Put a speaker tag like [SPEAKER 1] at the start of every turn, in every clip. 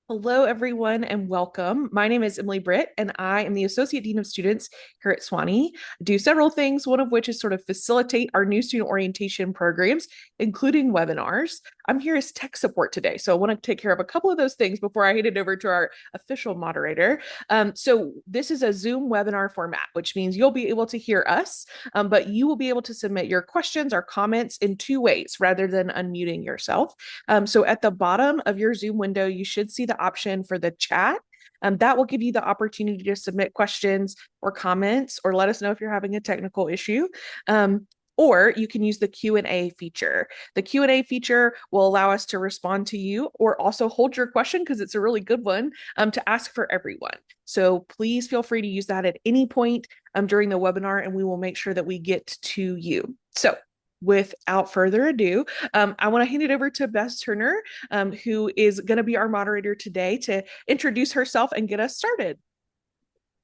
[SPEAKER 1] Hello, everyone, and welcome. My name is Emily Britt, and I am the Associate Dean of Students here at Sewanee. I do several things, one of which is sort of facilitate our new student orientation programs, including webinars. I'm here as tech support today, so I want to take care of a couple of those things before I hand it over to our official moderator. So this is a Zoom webinar format, which means you'll be able to hear us, but you will be able to submit your questions or comments in two ways rather than unmuting yourself. So at the bottom of your Zoom window, you should see the option for the chat. That will give you the opportunity to submit questions or comments or let us know if you're having a technical issue. Or you can use the Q&A feature. The Q&A feature will allow us to respond to you or also hold your question because it's a really good one to ask for everyone. So please feel free to use that at any point during the webinar and we will make sure that we get to you. So without further ado, I want to hand it over to Bess Turner, who is going to be our moderator today to introduce herself and get us started.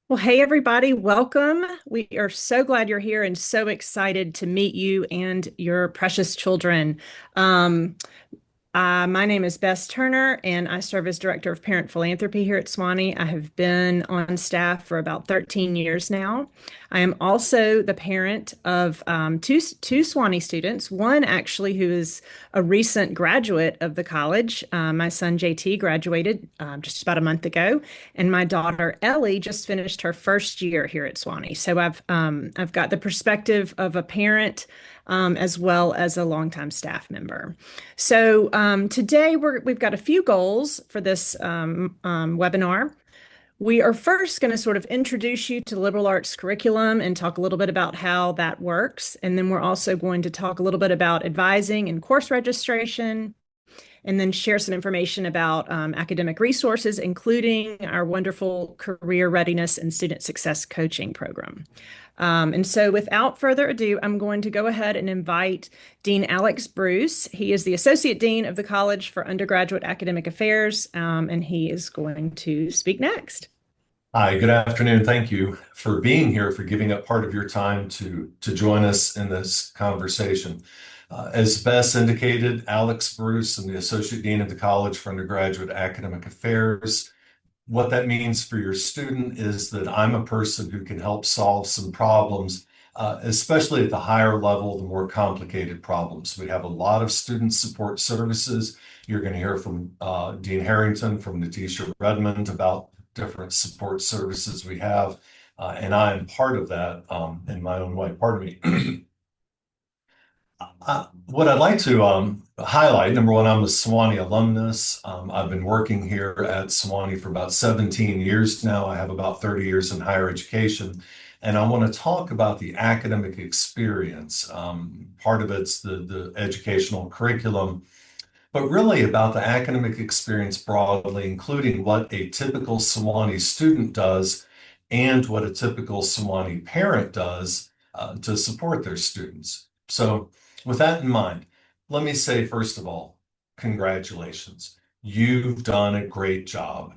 [SPEAKER 2] Well, hey, everybody, welcome. We are so glad you're here and so excited to meet you and your precious children. My name is Bess Turner, and I serve as Director of Parent Philanthropy here at Sewanee. I have been on staff for about 13 years now. I am also the parent of two Sewanee students, one actually who is a recent graduate of the college. My son JT graduated just about a month ago, and my daughter Ellie just finished her first year here at Sewanee. So I've got the perspective of a parent as well as a longtime staff member. So today we've got a few goals for this webinar. We are first going to sort of introduce you to the liberal arts curriculum and talk a little bit about how that works. And then we're also going to talk a little bit about advising and course registration, and then share some information about academic resources, including our wonderful career readiness and student success coaching program. And so without further ado, I'm going to go ahead and invite Dean Alex Bruce. He is the Associate Dean of the College for Undergraduate Academic Affairs, and he is going to speak next.
[SPEAKER 3] Hi, good afternoon. Thank you for being here, for giving up part of your time to join us in this conversation. As Bess indicated, Alex Bruce, I'm the Associate Dean of the College for Undergraduate Academic Affairs. What that means for your student is that I'm a person who can help solve some problems, especially at the higher level, the more complicated problems. We have a lot of student support services. You're going to hear from Dean Harrington, from Natisha Redmond about different support services we have, and I am part of that in my own way. Pardon me. What I'd like to highlight, number one, I'm a Sewanee alumnus. I've been working here at Sewanee for about 17 years now. I have about 30 years in higher education. And I want to talk about the academic experience. Part of it's the educational curriculum, but really about the academic experience broadly, including what a typical Sewanee student does and what a typical Sewanee parent does to support their students. So with that in mind, let me say, first of all, congratulations. You've done a great job.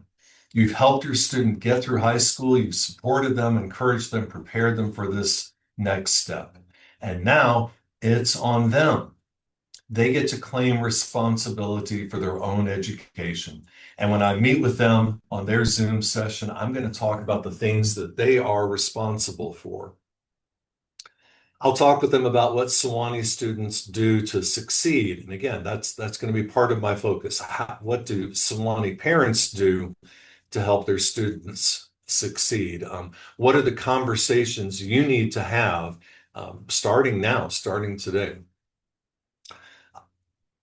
[SPEAKER 3] You've helped your student get through high school. You've supported them, encouraged them, prepared them for this next step. And now it's on them. They get to claim responsibility for their own education. And when I meet with them on their Zoom session, I'm going to talk about the things that they are responsible for. I'll talk with them about what Sewanee students do to succeed. And again, that's going to be part of my focus. What do Sewanee parents do to help their students succeed? What are the conversations you need to have starting now, starting today?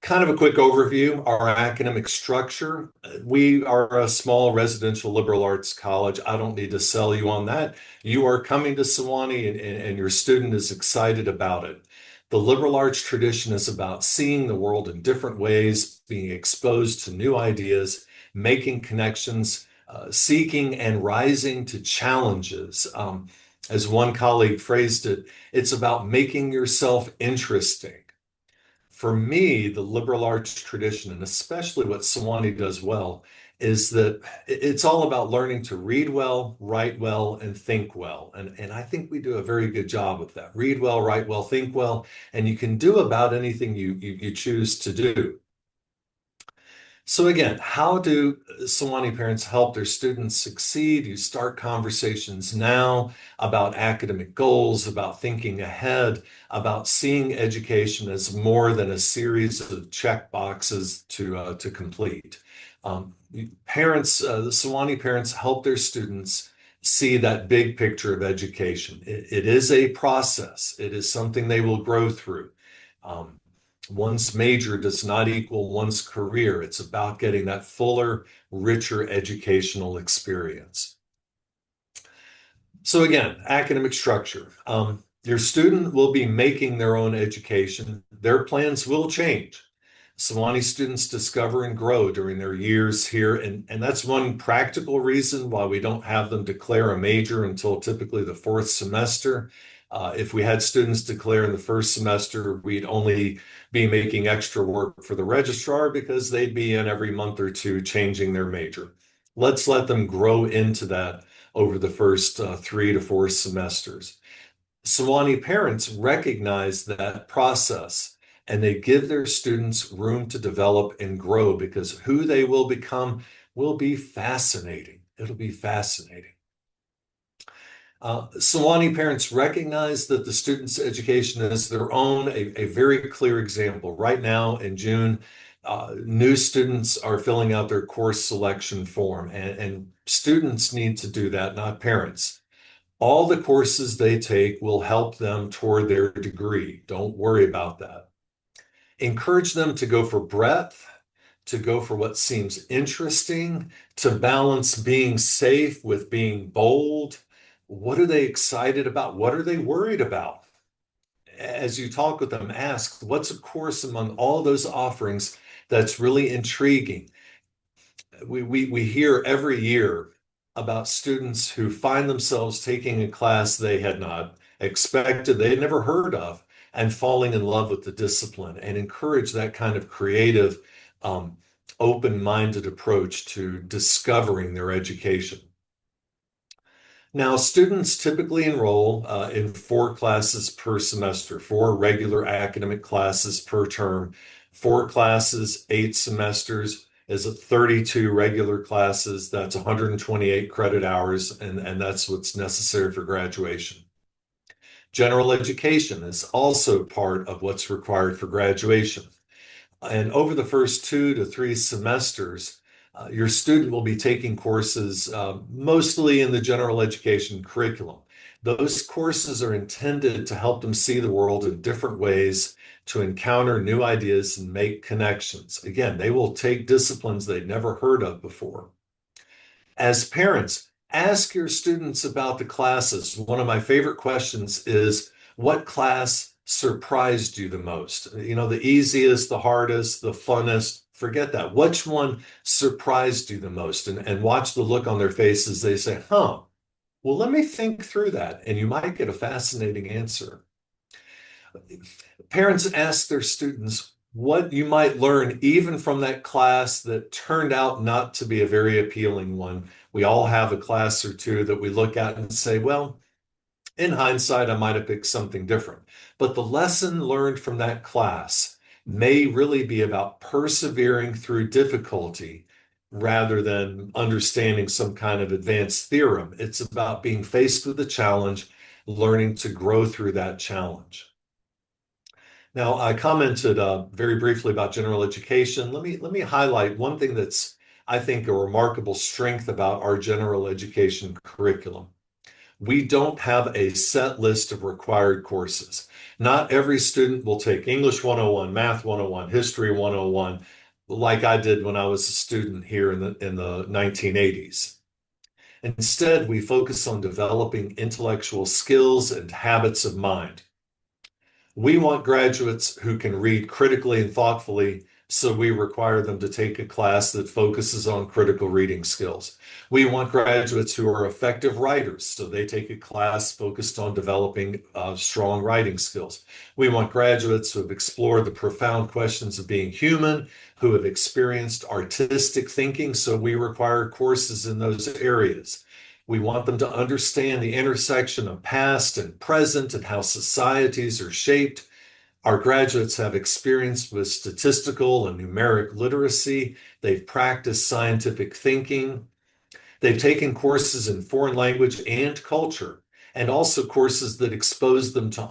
[SPEAKER 3] Kind of a quick overview, our academic structure. We are a small residential liberal arts college. I don't need to sell you on that. You are coming to Sewanee and your student is excited about it. The liberal arts tradition is about seeing the world in different ways, being exposed to new ideas, making connections, seeking and rising to challenges. As one colleague phrased it, it's about making yourself interesting. For me, the liberal arts tradition, and especially what Sewanee does well, is that it's all about learning to read well, write well, and think well. And I think we do a very good job of that. Read well, write well, think well, and you can do about anything you choose to do. So again, how do Sewanee parents help their students succeed? You start conversations now about academic goals, about thinking ahead, about seeing education as more than a series of check boxes to complete. The Sewanee parents help their students see that big picture of education. It is a process. It is something they will grow through. Um, One's major does not equal one's career. It's about getting that fuller, richer educational experience. So again, academic structure. Your student will be making their own education. Their plans will change. Sewanee students discover and grow during their years here, and that's one practical reason why we don't have them declare a major until typically the fourth semester. If we had students declare in the first semester, we'd only be making extra work for the registrar because they'd be in every month or two changing their major. Let's let them grow into that over the first 3 to 4 semesters. Sewanee parents recognize that process and they give their students room to develop and grow because who they will become will be fascinating. It'll be fascinating. Sewanee parents recognize that the student's education is their own, a very clear example. Right now in June, new students are filling out their course selection form, and students need to do that, not parents. All the courses they take will help them toward their degree. Don't worry about that. Encourage them to go for breadth, to go for what seems interesting, to balance being safe with being bold. What are they excited about? What are they worried about? As you talk with them, ask, what's a course among all those offerings that's really intriguing? We hear every year about students who find themselves taking a class they had not expected, they had never heard of, and falling in love with the discipline, and encourage that kind of creative, um, open-minded approach to discovering their education. Now, students typically enroll in 4 classes per semester, 4 regular academic classes per term, 4 classes, 8 semesters is 32 regular classes. That's 128 credit hours, and that's what's necessary for graduation. General education is also part of what's required for graduation. And over the first 2 to 3 semesters, your student will be taking courses mostly in the general education curriculum. Those courses are intended to help them see the world in different ways, to encounter new ideas and make connections. Again, they will take disciplines they'd never heard of before. As parents, ask your students about the classes. One of my favorite questions is, what class surprised you the most? You know, the easiest, the hardest, the funnest, forget that. Which one surprised you the most? And watch the look on their faces. They say, huh, well, let me think through that. And you might get a fascinating answer. Parents ask their students what you might learn even from that class that turned out not to be a very appealing one. We all have a class or two that we look at and say, well, in hindsight, I might have picked something different. But the lesson learned from that class may really be about persevering through difficulty rather than understanding some kind of advanced theorem. It's about being faced with a challenge, learning to grow through that challenge. Now, I commented very briefly about general education. Let me highlight one thing that's, I think, a remarkable strength about our general education curriculum. We don't have a set list of required courses. Not every student will take English 101, Math 101, History 101, like I did when I was a student here in the 1980s. Instead, we focus on developing intellectual skills and habits of mind. We want graduates who can read critically and thoughtfully, so we require them to take a class that focuses on critical reading skills. We want graduates who are effective writers, so they take a class focused on developing strong writing skills. We want graduates who have explored the profound questions of being human, who have experienced artistic thinking, so we require courses in those areas. We want them to understand the intersection of past and present and how societies are shaped. Our graduates have experience with statistical and numeric literacy. They've practiced scientific thinking. They've taken courses in foreign language and culture, and also courses that expose them to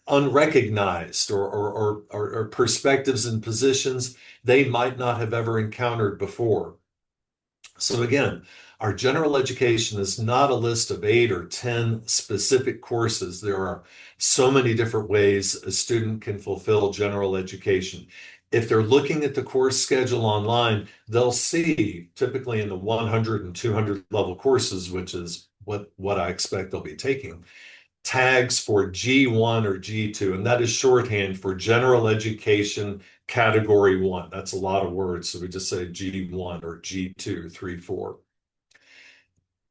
[SPEAKER 3] unrecognized or perspectives and positions they might not have ever encountered before. So again, our general education is not a list of 8 or 10 specific courses. There are so many different ways a student can fulfill general education. If they're looking at the course schedule online, they'll see typically in the 100 and 200 level courses, which is what I expect they'll be taking, tags for G1 or G2, and that is shorthand for general education category 1. That's a lot of words, so we just say G1 or G2, 3, 4.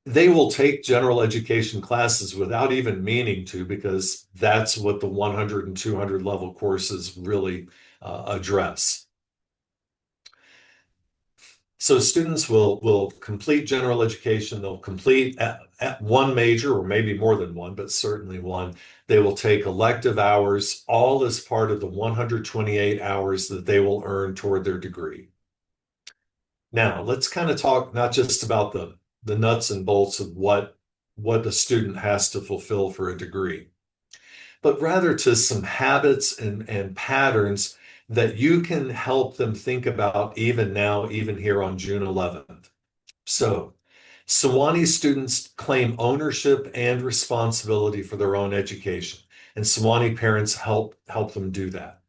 [SPEAKER 3] They will take general education classes without even meaning to, because that's what the 100 and 200 level courses really address. So students will complete general education. They'll complete at one major, or maybe more than one, but certainly one. They will take elective hours, all as part of the 128 hours that they will earn toward their degree. Now, let's kind of talk not just about the nuts and bolts of what a student has to fulfill for a degree, but rather to some habits and patterns that you can help them think about even now, even here on June 11th. So, Sewanee students claim ownership and responsibility for their own education, and Sewanee parents help them do that.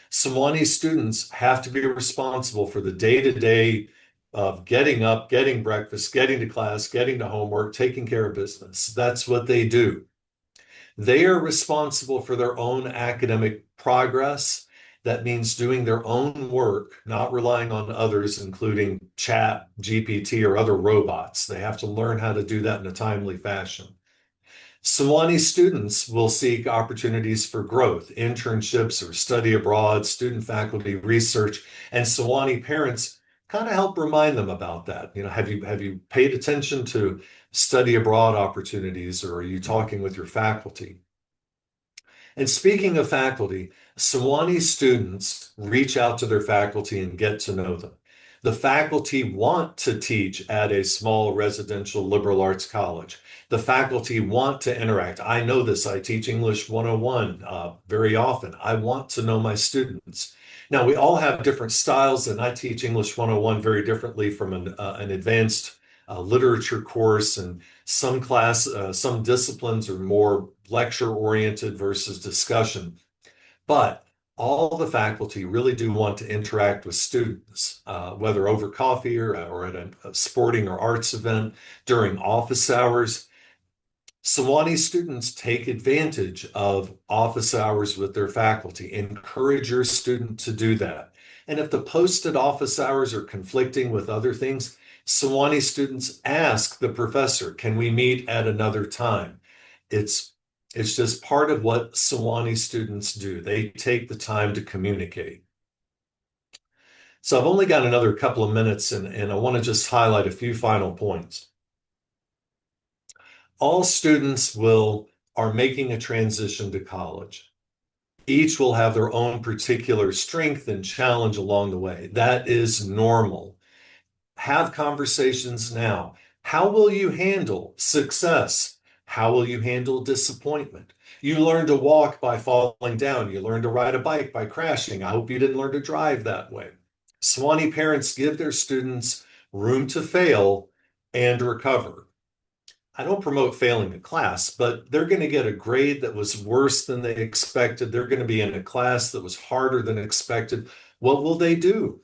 [SPEAKER 3] Sewanee students have to be responsible for the day-to-day of getting up, getting breakfast, getting to class, getting to homework, taking care of business. That's what they do. They are responsible for their own academic progress. That means doing their own work, not relying on others, including chat, GPT, or other robots. They have to learn how to do that in a timely fashion. Sewanee students will seek opportunities for growth, internships or study abroad, student faculty research, and Sewanee parents kind of help remind them about that. You know, have you paid attention to study abroad opportunities, or are you talking with your faculty? And speaking of faculty, Sewanee students reach out to their faculty and get to know them. The faculty want to teach at a small residential liberal arts college. The faculty want to interact. I know this. I teach English 101 very often. I want to know my students. Now, we all have different styles, and I teach English 101 very differently from an advanced literature course, and some disciplines are more lecture oriented versus discussion. But all the faculty really do want to interact with students, whether over coffee or at a sporting or arts event during office hours. Sewanee students take advantage of office hours with their faculty. Encourage your student to do that. And if the posted office hours are conflicting with other things, Sewanee students ask the professor, can we meet at another time? It's just part of what Sewanee students do. They take the time to communicate. So I've only got another couple of minutes, and I want to just highlight a few final points. All students are making a transition to college. Each will have their own particular strength and challenge along the way. That is normal. Have conversations now. How will you handle success? How will you handle disappointment? You learn to walk by falling down. You learn to ride a bike by crashing. I hope you didn't learn to drive that way. Sewanee parents give their students room to fail and recover. I don't promote failing a class, but they're going to get a grade that was worse than they expected. They're going to be in a class that was harder than expected. What will they do?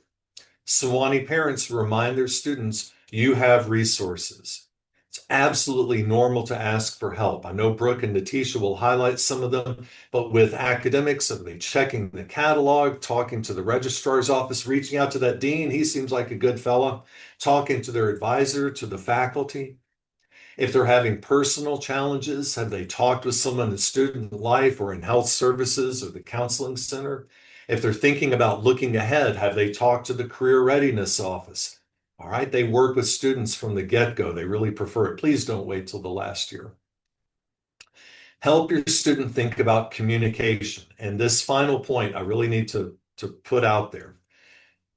[SPEAKER 3] Sewanee parents remind their students, you have resources. It's absolutely normal to ask for help. I know Brooke and Natisha will highlight some of them, but with academics, are they checking the catalog, talking to the registrar's office, reaching out to that dean? He seems like a good fella. Talking to their advisor, to the faculty. If they're having personal challenges, have they talked with someone in student life or in health services or the counseling center? If they're thinking about looking ahead, have they talked to the career readiness office? All right, they work with students from the get-go. They really prefer it. Please don't wait till the last year. Help your student think about communication. And this final point I really need to put out there.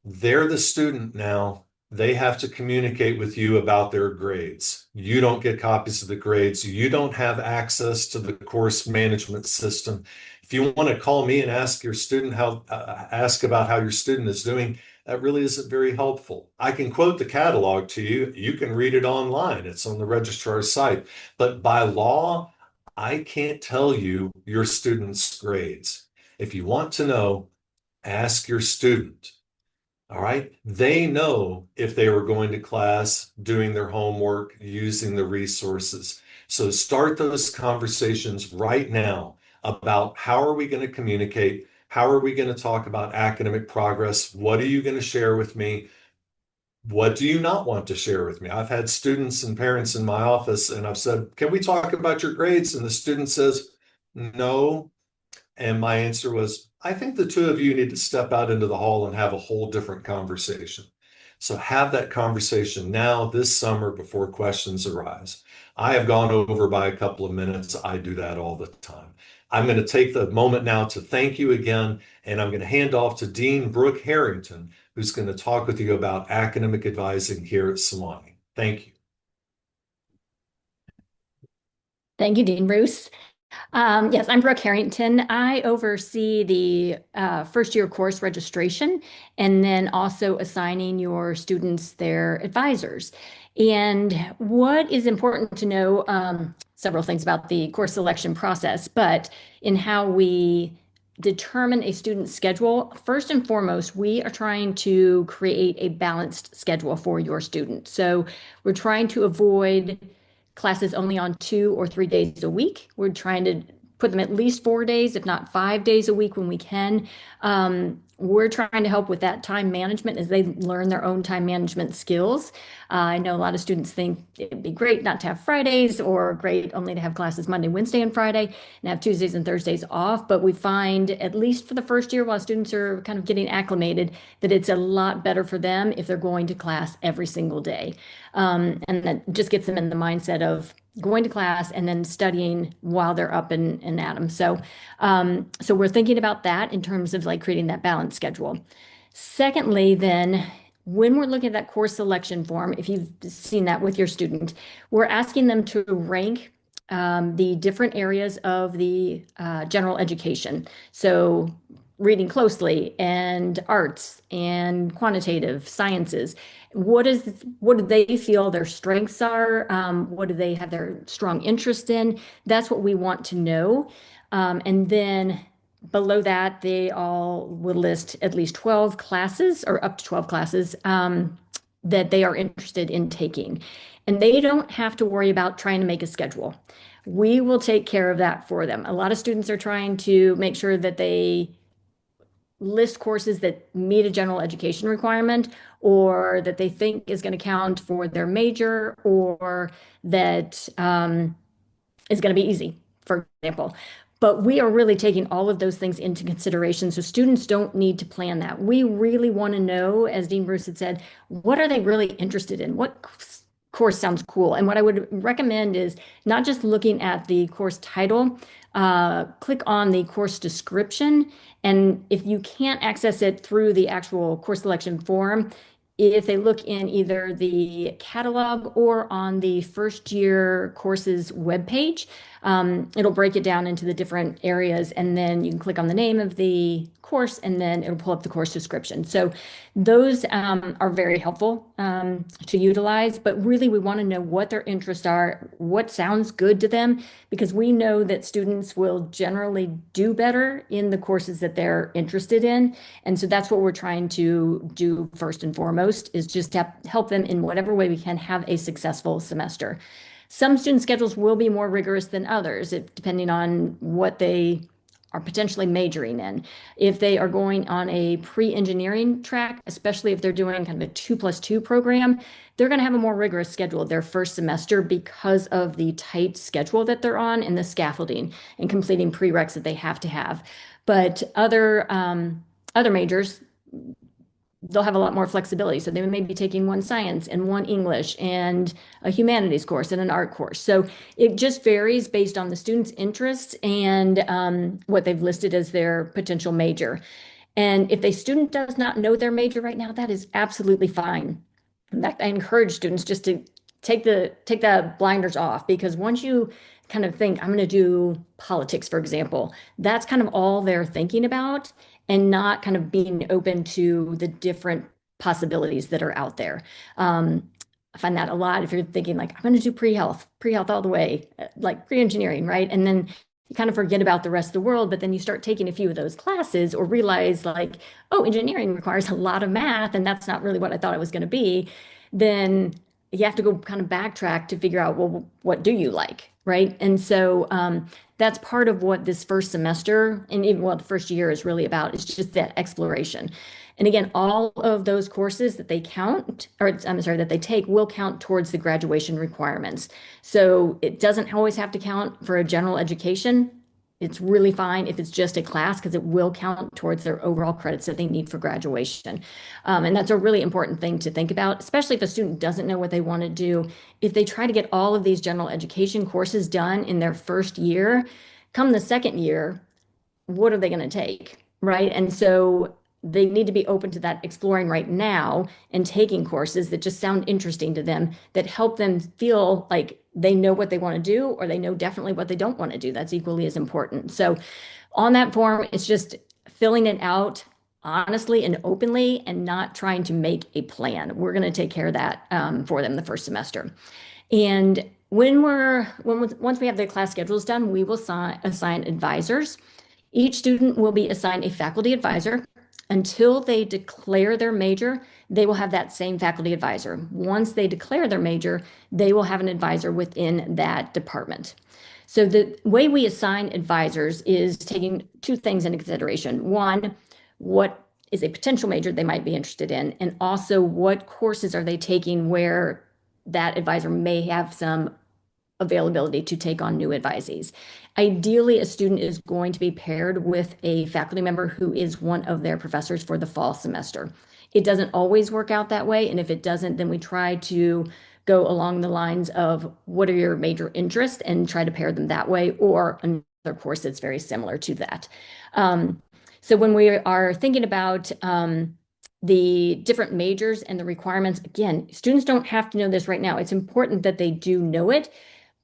[SPEAKER 3] They're the student now. They have to communicate with you about their grades. You don't get copies of the grades. You don't have access to the course management system. If you want to call me and ask your student ask about how your student is doing, that really isn't very helpful. I can quote the catalog to you. You can read it online. It's on the registrar's site. But by law, I can't tell you your student's grades. If you want to know, ask your student. All right. They know if they were going to class, doing their homework, using the resources. So start those conversations right now about how are we going to communicate? How are we going to talk about academic progress? What are you going to share with me? What do you not want to share with me? I've had students and parents in my office, and I've said, can we talk about your grades? And the student says, no. And my answer was, I think the two of you need to step out into the hall and have a whole different conversation. So have that conversation now, this summer, before questions arise. I have gone over by a couple of minutes. I do that all the time. I'm going to take the moment now to thank you again, and I'm going to hand off to Dean Brooke Harrington, who's going to talk with you about academic advising here at Sewanee. Thank you.
[SPEAKER 4] Thank you, Dean Bruce. Yes, I'm Brooke Harrington. I oversee the first year course registration and then also assigning your students their advisors. And what is important to know, several things about the course selection process, but in how we determine a student's schedule, first and foremost, we are trying to create a balanced schedule for your student. So we're trying to avoid classes only on 2 or 3 days a week. We're trying to put them at least 4 days, if not 5 days a week when we can. We're trying to help with that time management as they learn their own time management skills. I know a lot of students think it'd be great not to have Fridays or great only to have classes Monday, Wednesday, and Friday and have Tuesdays and Thursdays off. But we find, at least for the first year while students are kind of getting acclimated, that it's a lot better for them if they're going to class every single day. And that just gets them in the mindset of going to class and then studying while they're up and at them. So we're thinking about that in terms of like creating that balanced schedule. Secondly, then, when we're looking at that course selection form, if you've seen that with your student, we're asking them to rank the different areas of the general education. So reading closely and arts and quantitative sciences. What do they feel their strengths are? What do they have their strong interest in? That's what we want to know. And then below that, they all will list at least 12 classes or up to 12 classes that they are interested in taking. And they don't have to worry about trying to make a schedule. We will take care of that for them. A lot of students are trying to make sure that they list courses that meet a general education requirement or that they think is going to count for their major or that is going to be easy, for example. But we are really taking all of those things into consideration. So students don't need to plan that. We really want to know, as Dean Bruce had said, what are they really interested in? What course sounds cool? And what I would recommend is not just looking at the course title, click on the course description. And if you can't access it through the actual course selection form, if they look in either the catalog or on the first year courses webpage, it'll break it down into the different areas, and then you can click on the name of the course, and then it'll pull up the course description. So those are very helpful to utilize, but really we want to know what their interests are, what sounds good to them, because we know that students will generally do better in the courses that they're interested in. And so that's what we're trying to do first and foremost, is just to help them in whatever way we can have a successful semester. Some student schedules will be more rigorous than others, depending on what they are potentially majoring in. If they are going on a pre-engineering track, especially if they're doing kind of a 2+2 program, they're going to have a more rigorous schedule their first semester because of the tight schedule that they're on and the scaffolding and completing prereqs that they have to have. But other majors, they'll have a lot more flexibility. So they may be taking one science and one English and a humanities course and an art course. So it just varies based on the student's interests and what they've listed as their potential major. And if a student does not know their major right now, that is absolutely fine. In fact, I encourage students just to take the blinders off, because once you kind of think, I'm going to do politics, for example, that's kind of all they're thinking about and not kind of being open to the different possibilities that are out there. I find that a lot if you're thinking like, I'm going to do pre-health all the way, like pre-engineering, right? And then you kind of forget about the rest of the world, but then you start taking a few of those classes or realize like, oh, engineering requires a lot of math, and that's not really what I thought it was going to be. Then you have to go kind of backtrack to figure out, well, what do you like, right? And so that's part of what this first semester and even the first year is really about. It's just that exploration. And again, all of those courses that they count, or I'm sorry, that they take will count towards the graduation requirements. So it doesn't always have to count for a general education. It's really fine if it's just a class, because it will count towards their overall credits that they need for graduation. And that's a really important thing to think about, especially if a student doesn't know what they want to do. If they try to get all of these general education courses done in their first year, come the second year, what are they going to take? Right. And so they need to be open to that exploring right now and taking courses that just sound interesting to them, that help them feel like they know what they want to do, or they know definitely what they don't want to do. That's equally as important. So on that form, it's just filling it out honestly and openly and not trying to make a plan. We're going to take care of that for them the first semester. And once we have the class schedules done, we will assign advisors. Each student will be assigned a faculty advisor. Until they declare their major, they will have that same faculty advisor. Once they declare their major, they will have an advisor within that department. So the way we assign advisors is taking two things into consideration. One, what is a potential major they might be interested in, and also what courses are they taking where that advisor may have some availability to take on new advisees. Ideally, a student is going to be paired with a faculty member who is one of their professors for the fall semester. It doesn't always work out that way, and if it doesn't, then we try to go along the lines of what are your major interests and try to pair them that way, or another course that's very similar to that. So when we are thinking about the different majors and the requirements, again, students don't have to know this right now. It's important that they do know it.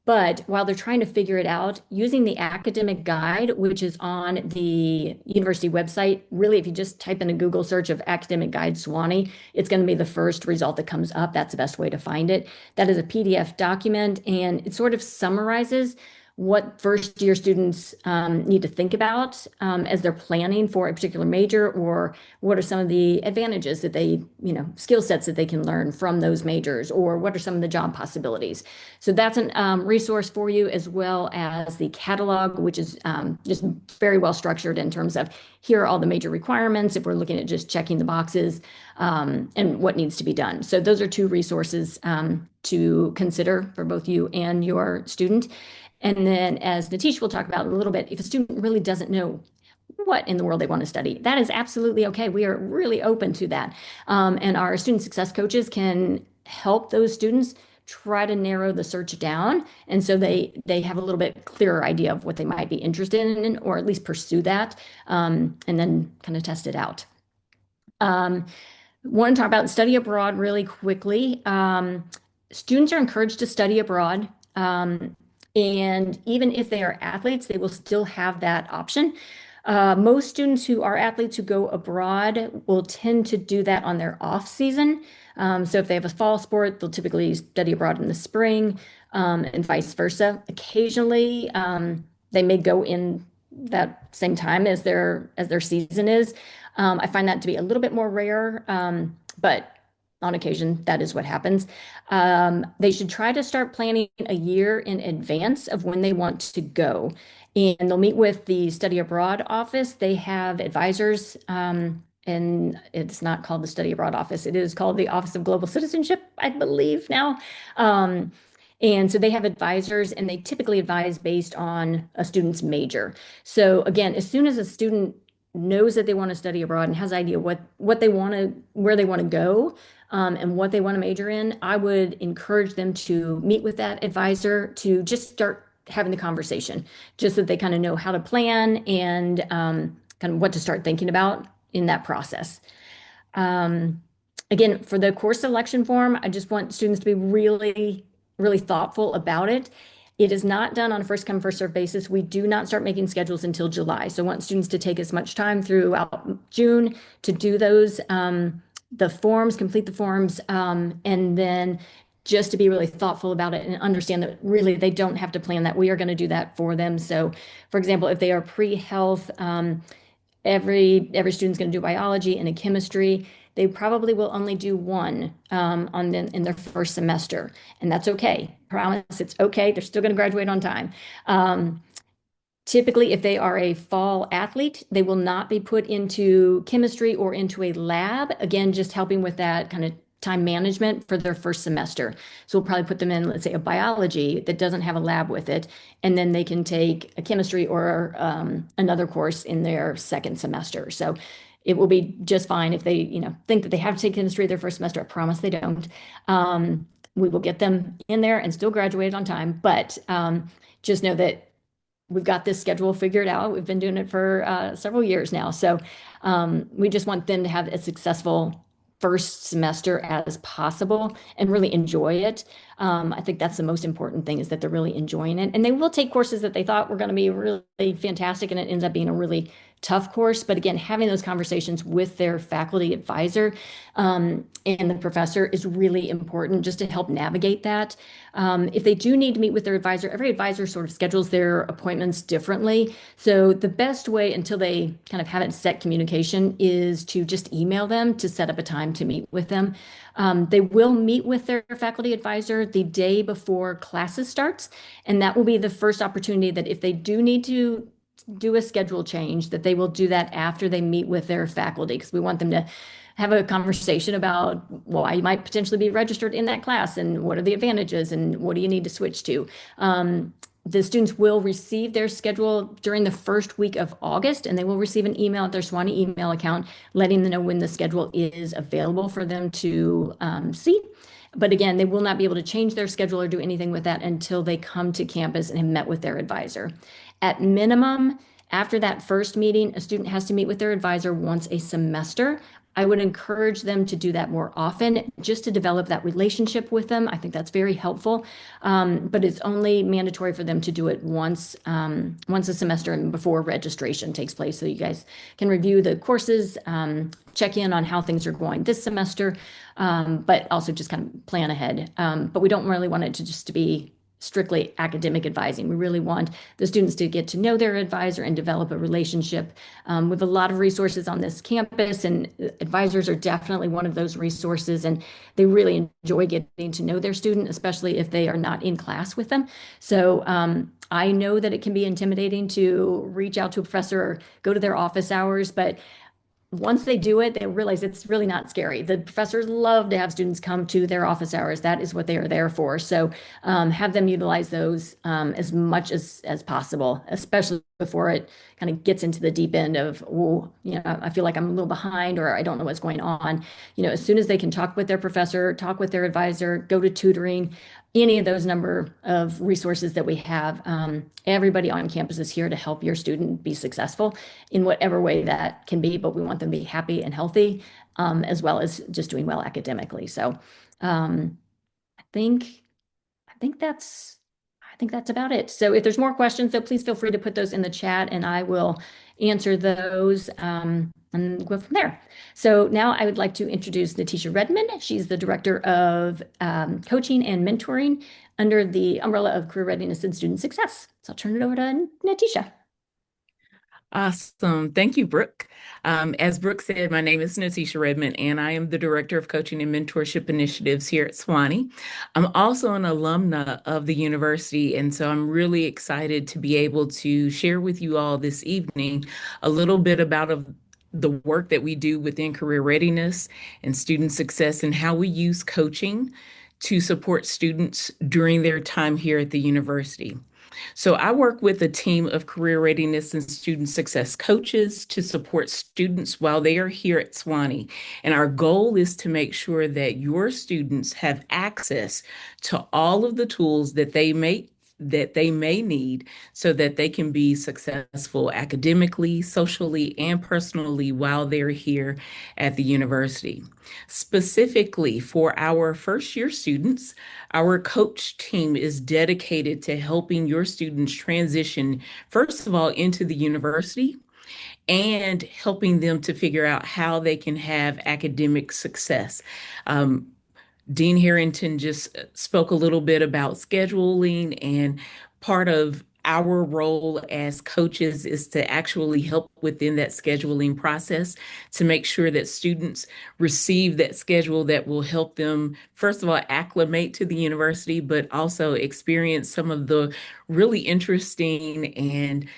[SPEAKER 4] But while they're trying to figure it out, using the academic guide, which is on the university website, really, if you just type in a Google search of academic guide Sewanee, it's going to be the first result that comes up. That's the best way to find it. That is a PDF document, and it sort of summarizes what first year students need to think about as they're planning for a particular major, or what are some of the advantages that they, skill sets that they can learn from those majors, or what are some of the job possibilities. So that's a resource for you, as well as the catalog, which is just very well structured in terms of here are all the major requirements if we're looking at just checking the boxes and what needs to be done. So those are two resources to consider for both you and your student. And then, as Natish will talk about in a little bit, if a student really doesn't know what in the world they want to study, that is absolutely okay. We are really open to that. And our student success coaches can help those students try to narrow the search down. And so they have a little bit clearer idea of what they might be interested in, or at least pursue that, and then kind of test it out. Want to talk about study abroad really quickly. Students are encouraged to study abroad. And even if they are athletes, they will still have that option. Most students who are athletes who go abroad will tend to do that on their off season. So if they have a fall sport, they'll typically study abroad in the spring, and vice versa. Occasionally, they may go in that same time as their season is. I find that to be a little bit more rare, but on occasion, that is what happens. They should try to start planning a year in advance of when they want to go. And they'll meet with the study abroad office. They have advisors, and it's not called the study abroad office. It is called the Office of Global Citizenship, I believe now. And so they have advisors, and they typically advise based on a student's major. So again, as soon as a student knows that they want to study abroad and has idea what they want to where they want to go, and what they want to major in, I would encourage them to meet with that advisor to just start having the conversation, just so that they kind of know how to plan and kind of what to start thinking about in that process. Um, Again, for the course selection form, I just want students to be really, really thoughtful about it. It is not done on a first come, first served basis. We do not start making schedules until July. So I want students to take as much time throughout June to do those, the forms, complete the forms, and then just to be really thoughtful about it and understand that really they don't have to plan that. We are going to do that for them. So, for example, if they are pre-health, every student's going to do biology and a chemistry. They probably will only do one in their first semester, and that's okay. Promise, it's okay. They're still going to graduate on time. Typically, if they are a fall athlete, they will not be put into chemistry or into a lab. Again, just helping with that kind of time management for their first semester. So we'll probably put them in, let's say, a biology that doesn't have a lab with it, and then they can take a chemistry or another course in their second semester. So it will be just fine if they, think that they have to take chemistry their first semester. I promise they don't. We will get them in there and still graduate on time, but just know that we've got this schedule figured out. We've been doing it for several years now. So we just want them to have a successful first semester as possible and really enjoy it. I think that's the most important thing, is that they're really enjoying it. And they will take courses that they thought were going to be really fantastic, and it ends up being a really tough course. But again, having those conversations with their faculty advisor and the professor is really important, just to help navigate that. If they do need to meet with their advisor, every advisor sort of schedules their appointments differently. So the best way, until they kind of have it set communication, is to just email them to set up a time to meet with them. They will meet with their faculty advisor the day before classes starts, and that will be the first opportunity that if they do need to do a schedule change, that they will do that after they meet with their faculty, because we want them to have a conversation about why you might potentially be registered in that class and what are the advantages and what do you need to switch to. The students will receive their schedule during the first week of August, and they will receive an email at their Sewanee email account letting them know when the schedule is available for them to see. But again, they will not be able to change their schedule or do anything with that until they come to campus and have met with their advisor. At minimum, after that first meeting, a student has to meet with their advisor once a semester. I would encourage them to do that more often, just to develop that relationship with them. I think that's very helpful. But it's only mandatory for them to do it once a semester and before registration takes place. So you guys can review the courses, check in on how things are going this semester, but also just kind of plan ahead. But we don't really want it to just to be strictly academic advising. We really want the students to get to know their advisor and develop a relationship. We have a lot of resources on this campus, and advisors are definitely one of those resources, and they really enjoy getting to know their student, especially if they are not in class with them. So I know that it can be intimidating to reach out to a professor or go to their office hours, but once they do it, they realize it's really not scary. The professors love to have students come to their office hours. That is what they are there for. So have them utilize those as much as possible, especially before it kind of gets into the deep end of, oh, I feel like I'm a little behind, or I don't know what's going on. As soon as they can talk with their professor, talk with their advisor, go to tutoring, any of those number of resources that we have, everybody on campus is here to help your student be successful in whatever way that can be, but we want them to be happy and healthy, as well as just doing well academically. So I think I think that's about it. So if there's more questions, though, please feel free to put those in the chat and I will answer those and go from there. So now I would like to introduce Natisha Redmond. She's the Director of Coaching and Mentoring under the umbrella of Career Readiness and Student Success. So I'll turn it over to Natisha.
[SPEAKER 5] Awesome. Thank you, Brooke. As Brooke said, my name is Natisha Redmond, and I am the Director of Coaching and Mentorship Initiatives here at Sewanee. I'm also an alumna of the university, and so I'm really excited to be able to share with you all this evening a little bit about the work that we do within career readiness and student success, and how we use coaching to support students during their time here at the university. So I work with a team of career readiness and student success coaches to support students while they are here at Sewanee. And our goal is to make sure that your students have access to all of the tools that they may need so that they can be successful academically, socially, and personally while they're here at the university. Specifically for our first year students, our coach team is dedicated to helping your students transition, first of all, into the university and helping them to figure out how they can have academic success. Um, Dean Harrington just spoke a little bit about scheduling, and part of our role as coaches is to actually help within that scheduling process to make sure that students receive that schedule that will help them, first of all, acclimate to the university, but also experience some of the really interesting and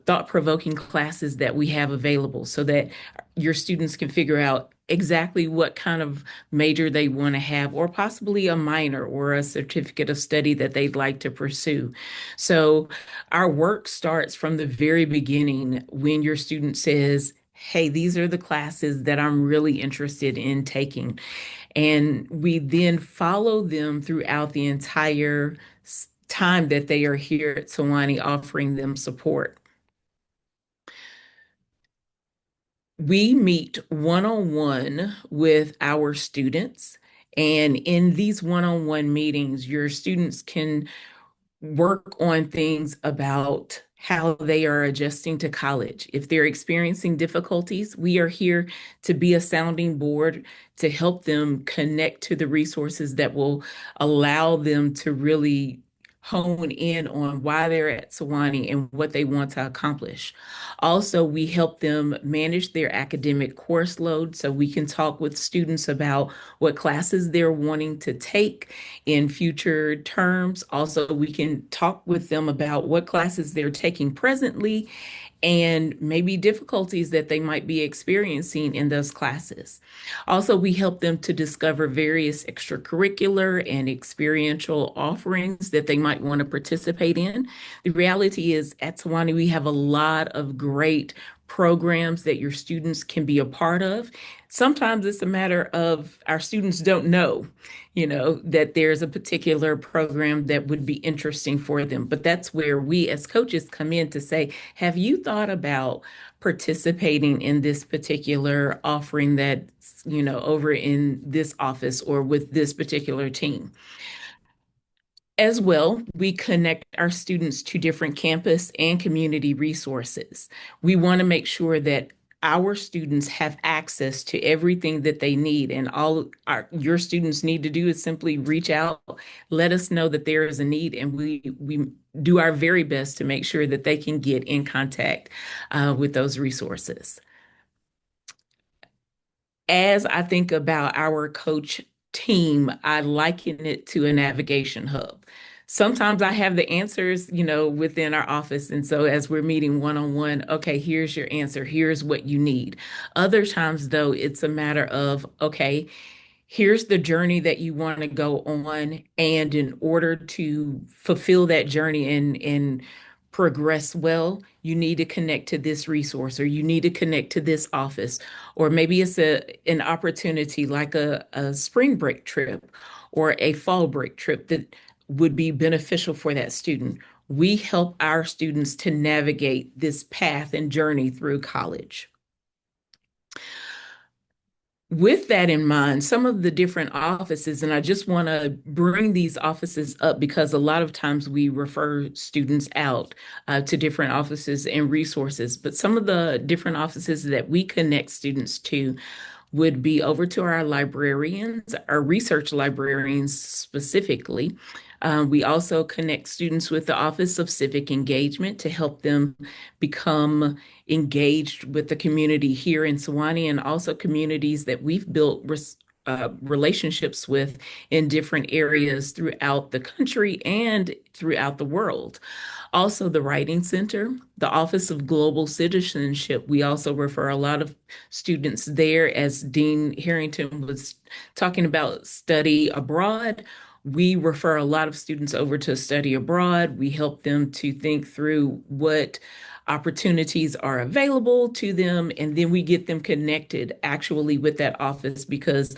[SPEAKER 5] thought-provoking classes that we have available so that your students can figure out exactly what kind of major they want to have, or possibly a minor or a certificate of study that they'd like to pursue. So our work starts from the very beginning when your student says, hey, these are the classes that I'm really interested in taking. And we then follow them throughout the entire time that they are here at Sewanee, offering them support. We meet one-on-one with our students, and in these one-on-one meetings, your students can work on things about how they are adjusting to college. If they're experiencing difficulties, we are here to be a sounding board to help them connect to the resources that will allow them to really hone in on why they're at Sewanee and what they want to accomplish. Also, we help them manage their academic course load so we can talk with students about what classes they're wanting to take in future terms. Also, we can talk with them about what classes they're taking presently and maybe difficulties that they might be experiencing in those classes. Also, we help them to discover various extracurricular and experiential offerings that they might want to participate in. The reality is at Sewanee, we have a lot of great programs that your students can be a part of. Sometimes it's a matter of our students don't know, that there's a particular program that would be interesting for them. But that's where we as coaches come in to say, have you thought about participating in this particular offering that's, over in this office or with this particular team? As well, we connect our students to different campus and community resources. We want to make sure that our students have access to everything that they need, and your students need to do is simply reach out, let us know that there is a need, and we do our very best to make sure that they can get in contact with those resources. As I think about our coach team, I liken it to a navigation hub. Sometimes I have the answers, within our office. And so as we're meeting one-on-one, okay, here's your answer. Here's what you need. Other times, though, it's a matter of, okay, here's the journey that you want to go on. And in order to fulfill that journey and progress well, you need to connect to this resource, or you need to connect to this office, or maybe it's an opportunity like a spring break trip or a fall break trip that would be beneficial for that student. We help our students to navigate this path and journey through college. With that in mind, some of the different offices, and I just want to bring these offices up because a lot of times we refer students out to different offices and resources, but some of the different offices that we connect students to would be over to our librarians, our research librarians specifically. We also connect students with the Office of Civic Engagement to help them become engaged with the community here in Sewanee, and also communities that we've built relationships with in different areas throughout the country and throughout the world. Also, the Writing Center, the Office of Global Citizenship. We also refer a lot of students there, as Dean Harrington was talking about study abroad. We refer a lot of students over to study abroad. We help them to think through what opportunities are available to them, and then we get them connected actually with that office because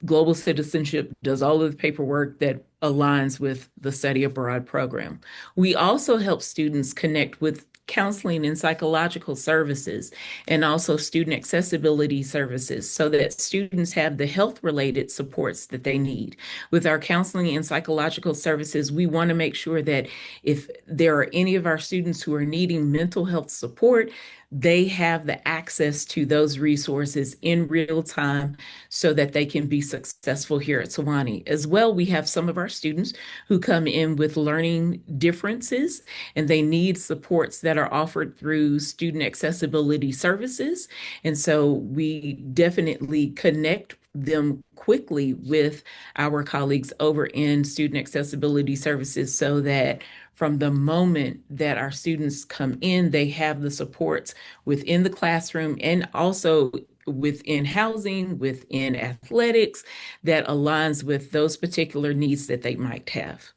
[SPEAKER 5] global citizenship does all of the paperwork that aligns with the study abroad program. We also help students connect with counseling and psychological services and also student accessibility services so that students have the health related supports that they need. With our counseling and psychological services, we want to make sure that if there are any of our students who are needing mental health support, they have the access to those resources in real time so that they can be successful here at Sewanee. As well, we have some of our students who come in with learning differences and they need supports that are offered through student accessibility services. And so we definitely connect them quickly with our colleagues over in student accessibility services so that from the moment that our students come in, they have the supports within the classroom and also within housing, within athletics, that aligns with those particular needs that they might have.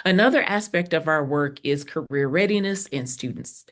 [SPEAKER 5] Another aspect of our work is career readiness in students,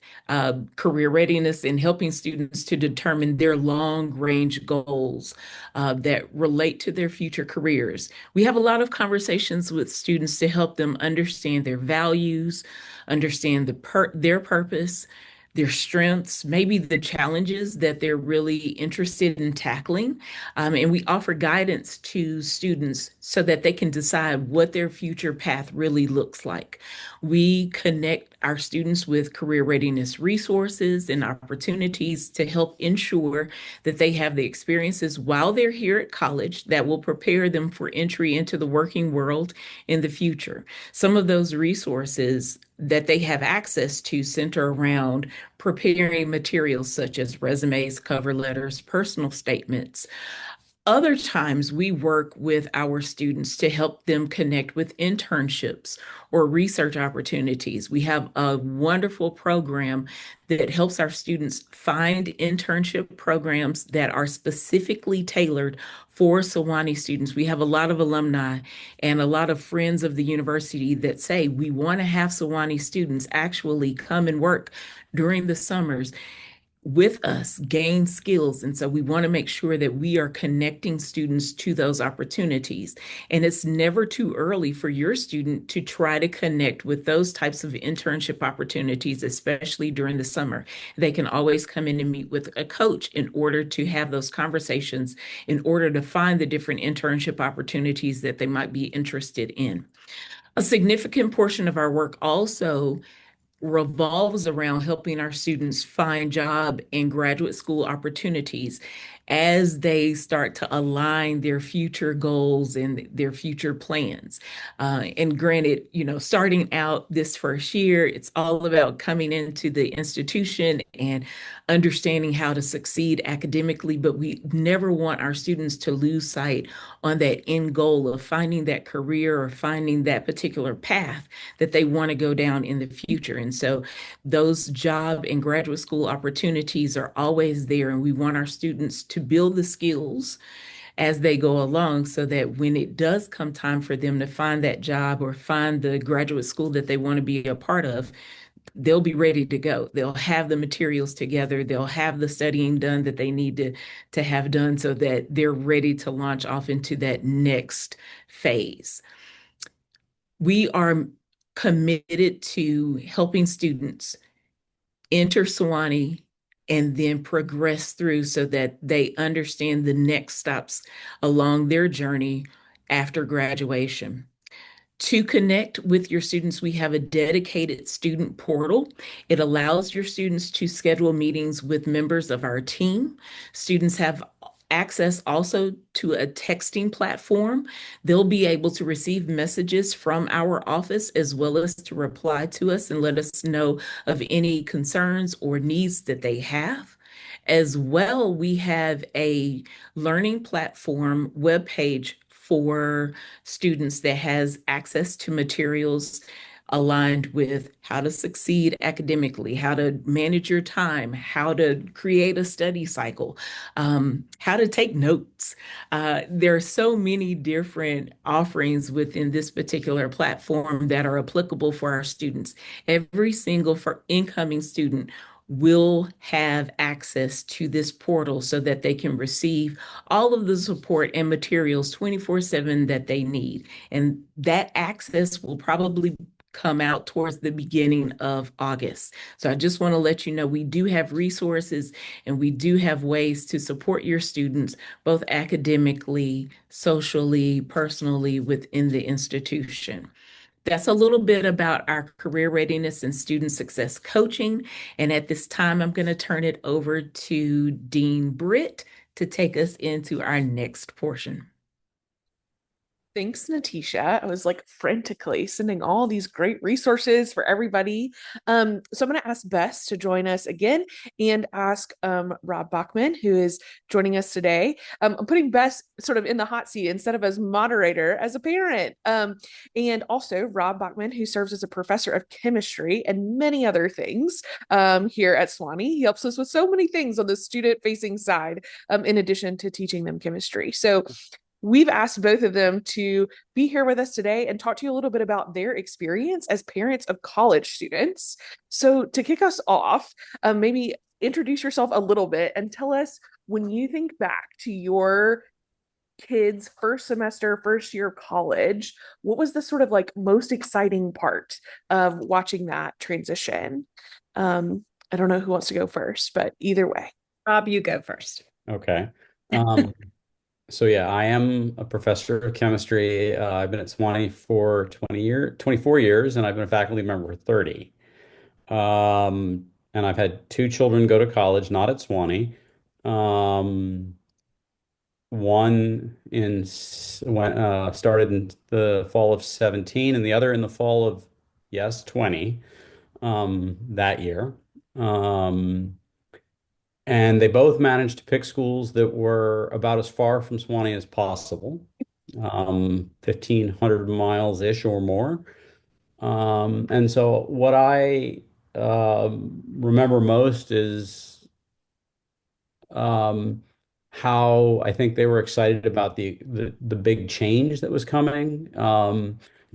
[SPEAKER 5] career readiness in helping students to determine their long range goals that relate to their future careers. We have a lot of conversations with students to help them understand their values, understand their purpose, their strengths, maybe the challenges that they're really interested in tackling. And we offer guidance to students so that they can decide what their future path really looks like. We connect our students with career readiness resources and opportunities to help ensure that they have the experiences while they're here at college that will prepare them for entry into the working world in the future. Some of those resources that they have access to center around preparing materials such as resumes, cover letters, personal statements. Other times, we work with our students to help them connect with internships or research opportunities. We have a wonderful program that helps our students find internship programs that are specifically tailored for Sewanee students. We have a lot of alumni and a lot of friends of the university that say we want to have Sewanee students actually come and work during the summers with us, gain skills. And so we want to make sure that we are connecting students to those opportunities. And it's never too early for your student to try to connect with those types of internship opportunities, especially during the summer. They can always come in and meet with a coach in order to have those conversations, in order to find the different internship opportunities that they might be interested in. A significant portion of our work also revolves around helping our students find job and graduate school opportunities as they start to align their future goals and their future plans. And granted, starting out this first year, it's all about coming into the institution and understanding how to succeed academically, but we never want our students to lose sight on that end goal of finding that career or finding that particular path that they want to go down in the future. And so those job and graduate school opportunities are always there, and we want our students to build the skills as they go along so that when it does come time for them to find that job or find the graduate school that they want to be a part of, they'll be ready to go. They'll have the materials together. They'll have the studying done that they need to have done so that they're ready to launch off into that next phase. We are committed to helping students enter Sewanee and then progress through so that they understand the next stops along their journey after graduation. To connect with your students, we have a dedicated student portal. It allows your students to schedule meetings with members of our team. Students have access also to a texting platform. They'll be able to receive messages from our office as well as to reply to us and let us know of any concerns or needs that they have. As well, we have a learning platform webpage for students that has access to materials aligned with how to succeed academically, how to manage your time, how to create a study cycle, how to take notes. There are so many different offerings within this particular platform that are applicable for our students. Every single for incoming student will have access to this portal so that they can receive all of the support and materials 24/7 that they need. And that access will probably come out towards the beginning of August. So I just want to let you know we do have resources and we do have ways to support your students, both academically, socially, personally within the institution. That's a little bit about our career readiness and student success coaching. And at this time, I'm going to turn it over to Dean Britt to take us into our next portion.
[SPEAKER 1] Thanks, Natisha. I was like frantically sending all these great resources for everybody. So I'm going to ask Bess to join us again and ask Rob Bachman, who is joining us today. I'm putting Bess sort of in the hot seat instead of as moderator, as a parent. And also Rob Bachman, who serves as a professor of chemistry and many other things here at Sewanee. He helps us with so many things on the student-facing side, in addition to teaching them chemistry. So we've asked both of them to be here with us today and talk to you a little bit about their experience as parents of college students. So to kick us off, maybe introduce yourself a little bit and tell us, when you think back to your kids' first semester, first year of college, what was the sort of like most exciting part of watching that transition? I don't know who wants to go first, but either way.
[SPEAKER 2] Rob, you go first.
[SPEAKER 6] Okay. So yeah, I am a professor of chemistry. I've been at Sewanee for 24 years, and I've been a faculty member for 30. And I've had two children go to college, not at Sewanee. One started in the fall of 17, and the other in the fall of, yes, 20, that year. And they both managed to pick schools that were about as far from Sewanee as possible, 1,500 miles-ish or more. And so what I remember most is how I think they were excited about the big change that was coming,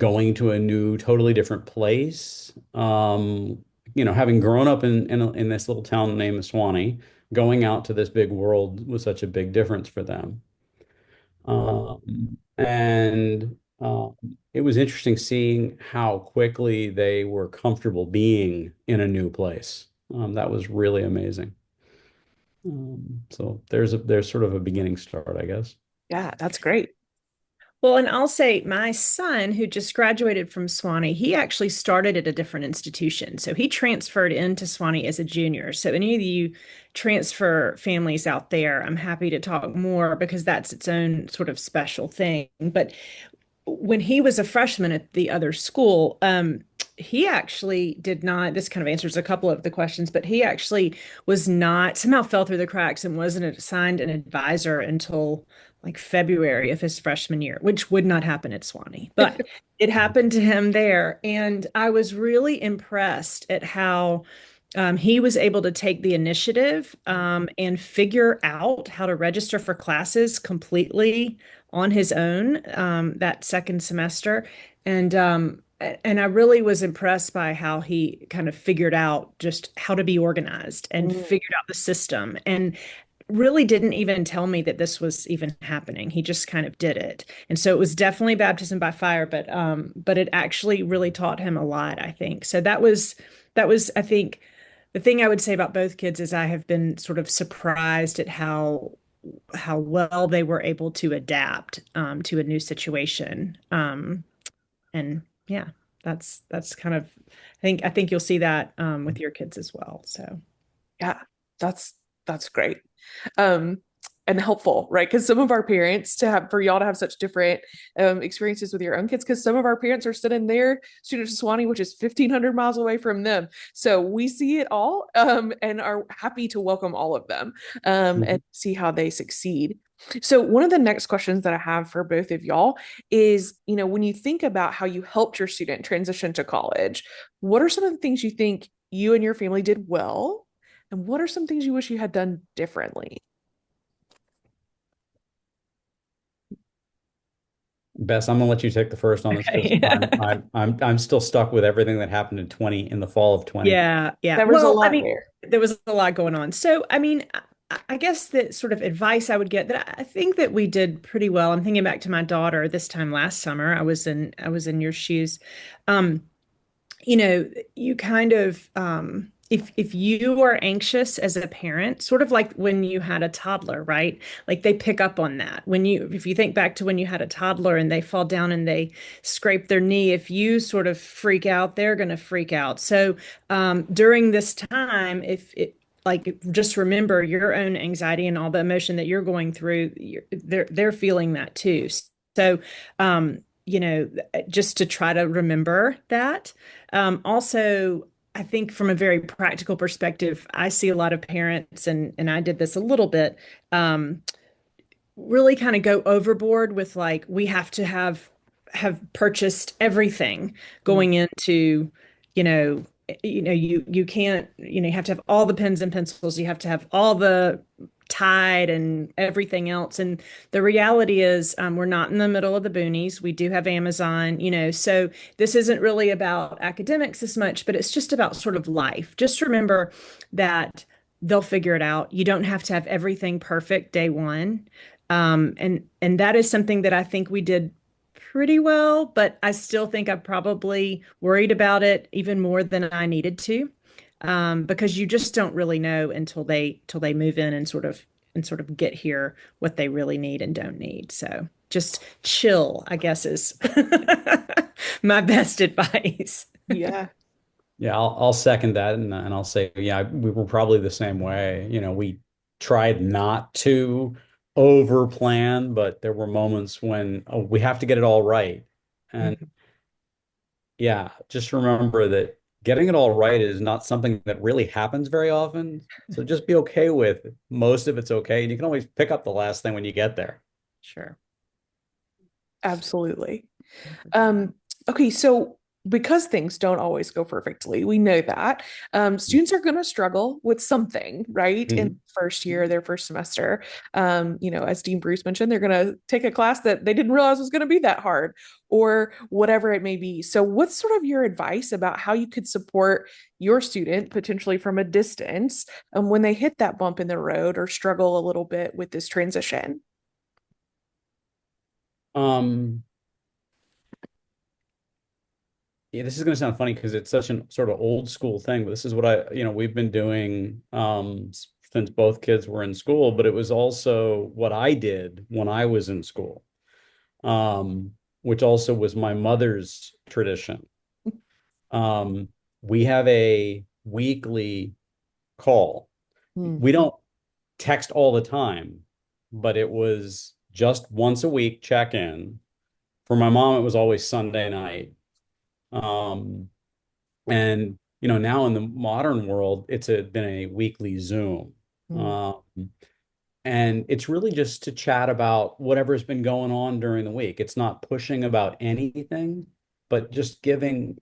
[SPEAKER 6] going to a new, totally different place. Having grown up in this little town named Sewanee, going out to this big world was such a big difference for them. And it was interesting seeing how quickly they were comfortable being in a new place. That was really amazing. So there's sort of a beginning start, I guess.
[SPEAKER 1] Yeah, that's great.
[SPEAKER 2] Well, and I'll say my son, who just graduated from Sewanee, he actually started at a different institution. So he transferred into Sewanee as a junior. So any of you transfer families out there, I'm happy to talk more because that's its own sort of special thing. But when he was a freshman at the other school, he actually did not, this kind of answers a couple of the questions, but he actually was not, somehow fell through the cracks and wasn't assigned an advisor until like February of his freshman year, which would not happen at Sewanee, but it happened to him there. And I was really impressed at how he was able to take the initiative and figure out how to register for classes completely on his own that second semester. And I really was impressed by how he kind of figured out just how to be organized and figured out the system, and really didn't even tell me that this was even happening. He just kind of did it. And so it was definitely baptism by fire, but it actually really taught him a lot, I think. So that was, I think, the thing I would say about both kids is I have been sort of surprised at how well they were able to adapt to a new situation. And yeah, that's kind of, I think you'll see that with your kids as well. So
[SPEAKER 1] yeah, that's great. And helpful, right? Because some of our parents for y'all to have such different experiences with your own kids, because some of our parents are sending their students to Sewanee, which is 1,500 miles away from them. So we see it all and are happy to welcome all of them and see how they succeed. So, one of the next questions that I have for both of y'all is, when you think about how you helped your student transition to college, what are some of the things you think you and your family did well? And what are some things you wish you had done differently?
[SPEAKER 6] Bess, I'm gonna let you take the first on this because
[SPEAKER 2] Okay.
[SPEAKER 6] I'm still stuck with everything that happened in the fall of 20.
[SPEAKER 2] Yeah, yeah.
[SPEAKER 1] There was a
[SPEAKER 2] Well, I
[SPEAKER 1] lot
[SPEAKER 2] mean,
[SPEAKER 1] there.
[SPEAKER 2] there was a lot going on. So, I mean, I guess that sort of advice I would get that I think that we did pretty well. I'm thinking back to my daughter this time last summer. I was in your shoes. Um, you kind of if you are anxious as a parent, sort of like when you had a toddler, right? Like they pick up on that. If you think back to when you had a toddler and they fall down and they scrape their knee, if you sort of freak out, they're going to freak out. So during this time, if it like just remember your own anxiety and all the emotion that you're going through, they're feeling that too. So just to try to remember that. Also, I think from a very practical perspective, I see a lot of parents, and I did this a little bit, um, really kind of go overboard with like we have to have purchased everything
[SPEAKER 1] Mm.
[SPEAKER 2] going into, you know, you can't, you have to have all the pens and pencils, you have to have all the Tide and everything else. And the reality is, we're not in the middle of the boonies. We do have Amazon, so this isn't really about academics as much, but it's just about sort of life. Just remember that they'll figure it out. You don't have to have everything perfect day one. And that is something that I think we did pretty well, but I still think I probably worried about it even more than I needed to, because you just don't really know until they move in and sort of get here what they really need and don't need. So just chill, I guess, is my best advice.
[SPEAKER 1] Yeah.
[SPEAKER 6] Yeah, I'll second that, and I'll say, yeah, we were probably the same way. We tried not to over plan, but there were moments when, oh, we have to get it all right. And
[SPEAKER 2] Mhm.
[SPEAKER 6] yeah, just remember that getting it all right is not something that really happens very often. So just be okay with most of it's okay, and you can always pick up the last thing when you get there.
[SPEAKER 2] Sure.
[SPEAKER 1] Absolutely. Um, okay, so because things don't always go perfectly, we know that students are going to struggle with something, right? In
[SPEAKER 6] Mhm.
[SPEAKER 1] first year, their first semester. As Dean Bruce mentioned, they're going to take a class that they didn't realize was going to be that hard, or whatever it may be. So, what's sort of your advice about how you could support your student potentially from a distance when they hit that bump in the road or struggle a little bit with this transition?
[SPEAKER 6] Um, Yeah, this is going to sound funny because it's such an sort of old school thing, but this is what we've been doing since both kids were in school, but it was also what I did when I was in school, which also was my mother's tradition. Um, we have a weekly call.
[SPEAKER 1] Hmm.
[SPEAKER 6] We don't text all the time, but it was just once a week check in. For my mom, it was always Sunday night. Um, And now in the modern world, been a weekly Zoom.
[SPEAKER 1] Hmm.
[SPEAKER 6] Um, and it's really just to chat about whatever's been going on during the week. It's not pushing about anything, but just giving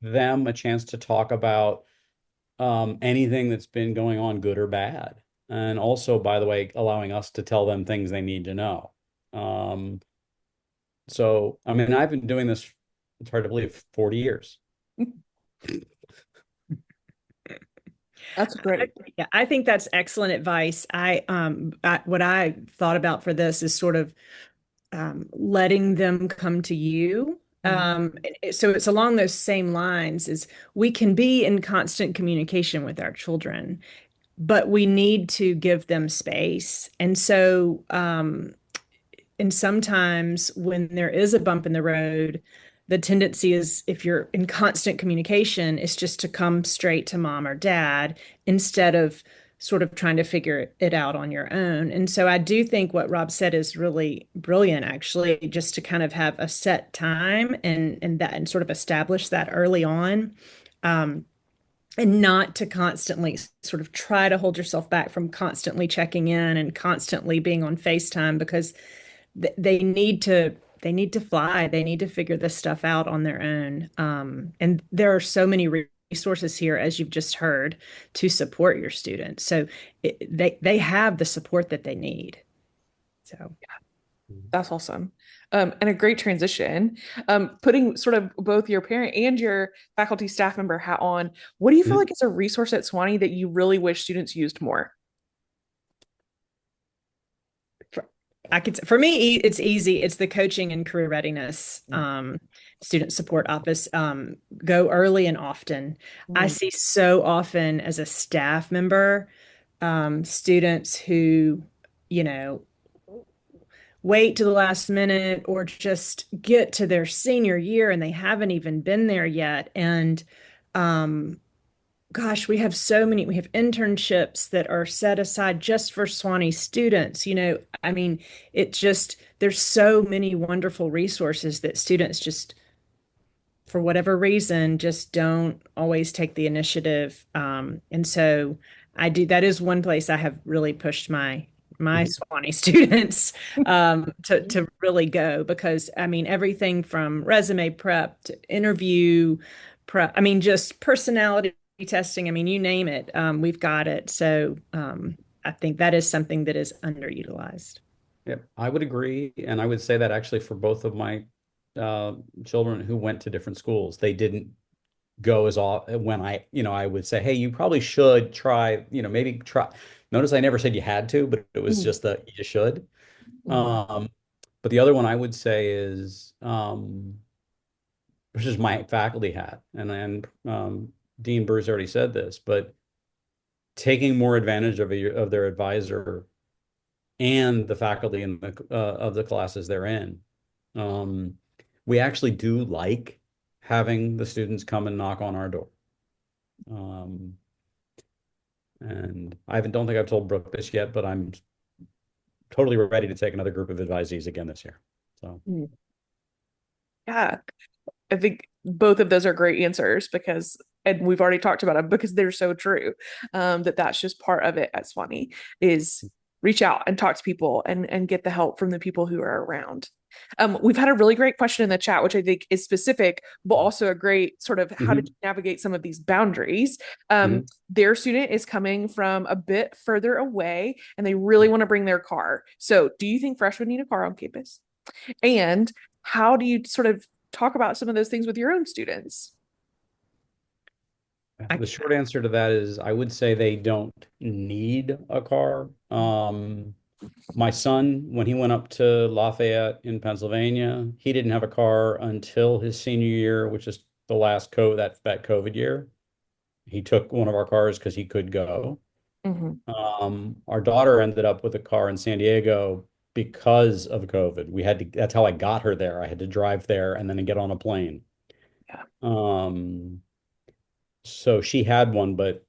[SPEAKER 6] them a chance to talk about anything that's been going on, good or bad. And also, by the way, allowing us to tell them things they need to know. Um, so, I mean, I've been doing this, it's hard to believe, 40 years.
[SPEAKER 1] That's great.
[SPEAKER 2] Yeah, I think that's excellent advice. What I thought about for this is sort of letting them come to you.
[SPEAKER 1] Hmm.
[SPEAKER 2] So it's along those same lines is we can be in constant communication with our children, but we need to give them space. And sometimes when there is a bump in the road, the tendency is, if you're in constant communication, is just to come straight to mom or dad instead of sort of trying to figure it out on your own. And so I do think what Rob said is really brilliant, actually, just to kind of have a set time and sort of establish that early on. Um, and not to constantly sort of try to hold yourself back from constantly checking in and constantly being on FaceTime, because they need to fly. They need to figure this stuff out on their own. And there are so many resources here, as you've just heard, to support your students. So they have the support that they need. So
[SPEAKER 1] That's awesome. And a great transition. Putting sort of both your parent and your faculty staff member hat on, what do you feel
[SPEAKER 6] Mhm.
[SPEAKER 1] like is a resource at Sewanee that you really wish students used more?
[SPEAKER 2] for, for me, it's easy. It's the coaching and career readiness student support office. Go early and often. I
[SPEAKER 1] Mm,
[SPEAKER 2] see so often as a staff member, students who, you know, wait to the last minute or just get to their senior year and they haven't even been there yet. And um, gosh, we have internships that are set aside just for Swanee students. I mean, there's so many wonderful resources that students just, for whatever reason, just don't always take the initiative. And so that is one place I have really pushed my
[SPEAKER 6] Mhm.
[SPEAKER 2] Swanee students to really go, because I mean, everything from resume prep to interview prep, I mean, just personality testing, I mean, you name it, we've got it. So I think that is something that is underutilized.
[SPEAKER 6] Yep, I would agree, and I would say that actually for both of my uh, children who went to different schools, they didn't go as often when I would say, hey, you probably should try, maybe try. Notice I never said you had to, but it was
[SPEAKER 1] mm,
[SPEAKER 6] just that you should.
[SPEAKER 1] mhm,
[SPEAKER 6] Um, but the other one I would say is, which is my faculty hat, and Dean Bruce already said this, but taking more advantage of their advisor and the faculty in of the classes they're in. Um, we actually do like having the students come and knock on our door. Um, and don't think I've told Brooke this yet, but I'm totally ready to take another group of advisees again this year. So,
[SPEAKER 1] mm. Yeah, I think both of those are great answers because, and we've already talked about them because they're so true. That's just part of it at Swanee is reach out and talk to people and get the help from the people who are around. We've had a really great question in the chat, which I think is specific, but also a great sort of how did
[SPEAKER 6] mhm,
[SPEAKER 1] you navigate some of these boundaries?
[SPEAKER 6] mhm.
[SPEAKER 1] Their student is coming from a bit further away and they really want to bring their car. So, do you think freshmen need a car on campus? And how do you sort of talk about some of those things with your own students?
[SPEAKER 2] I,
[SPEAKER 6] The short answer to that is I would say they don't need a car. My son, when he went up to Lafayette in Pennsylvania, he didn't have a car until his senior year, which is the last that COVID year. He took one of our cars because he could go.
[SPEAKER 1] Mhm.
[SPEAKER 6] Our daughter ended up with a car in San Diego because of COVID. That's how I got her there. I had to drive there and then get on a plane.
[SPEAKER 1] Yeah.
[SPEAKER 6] Um, so she had one, but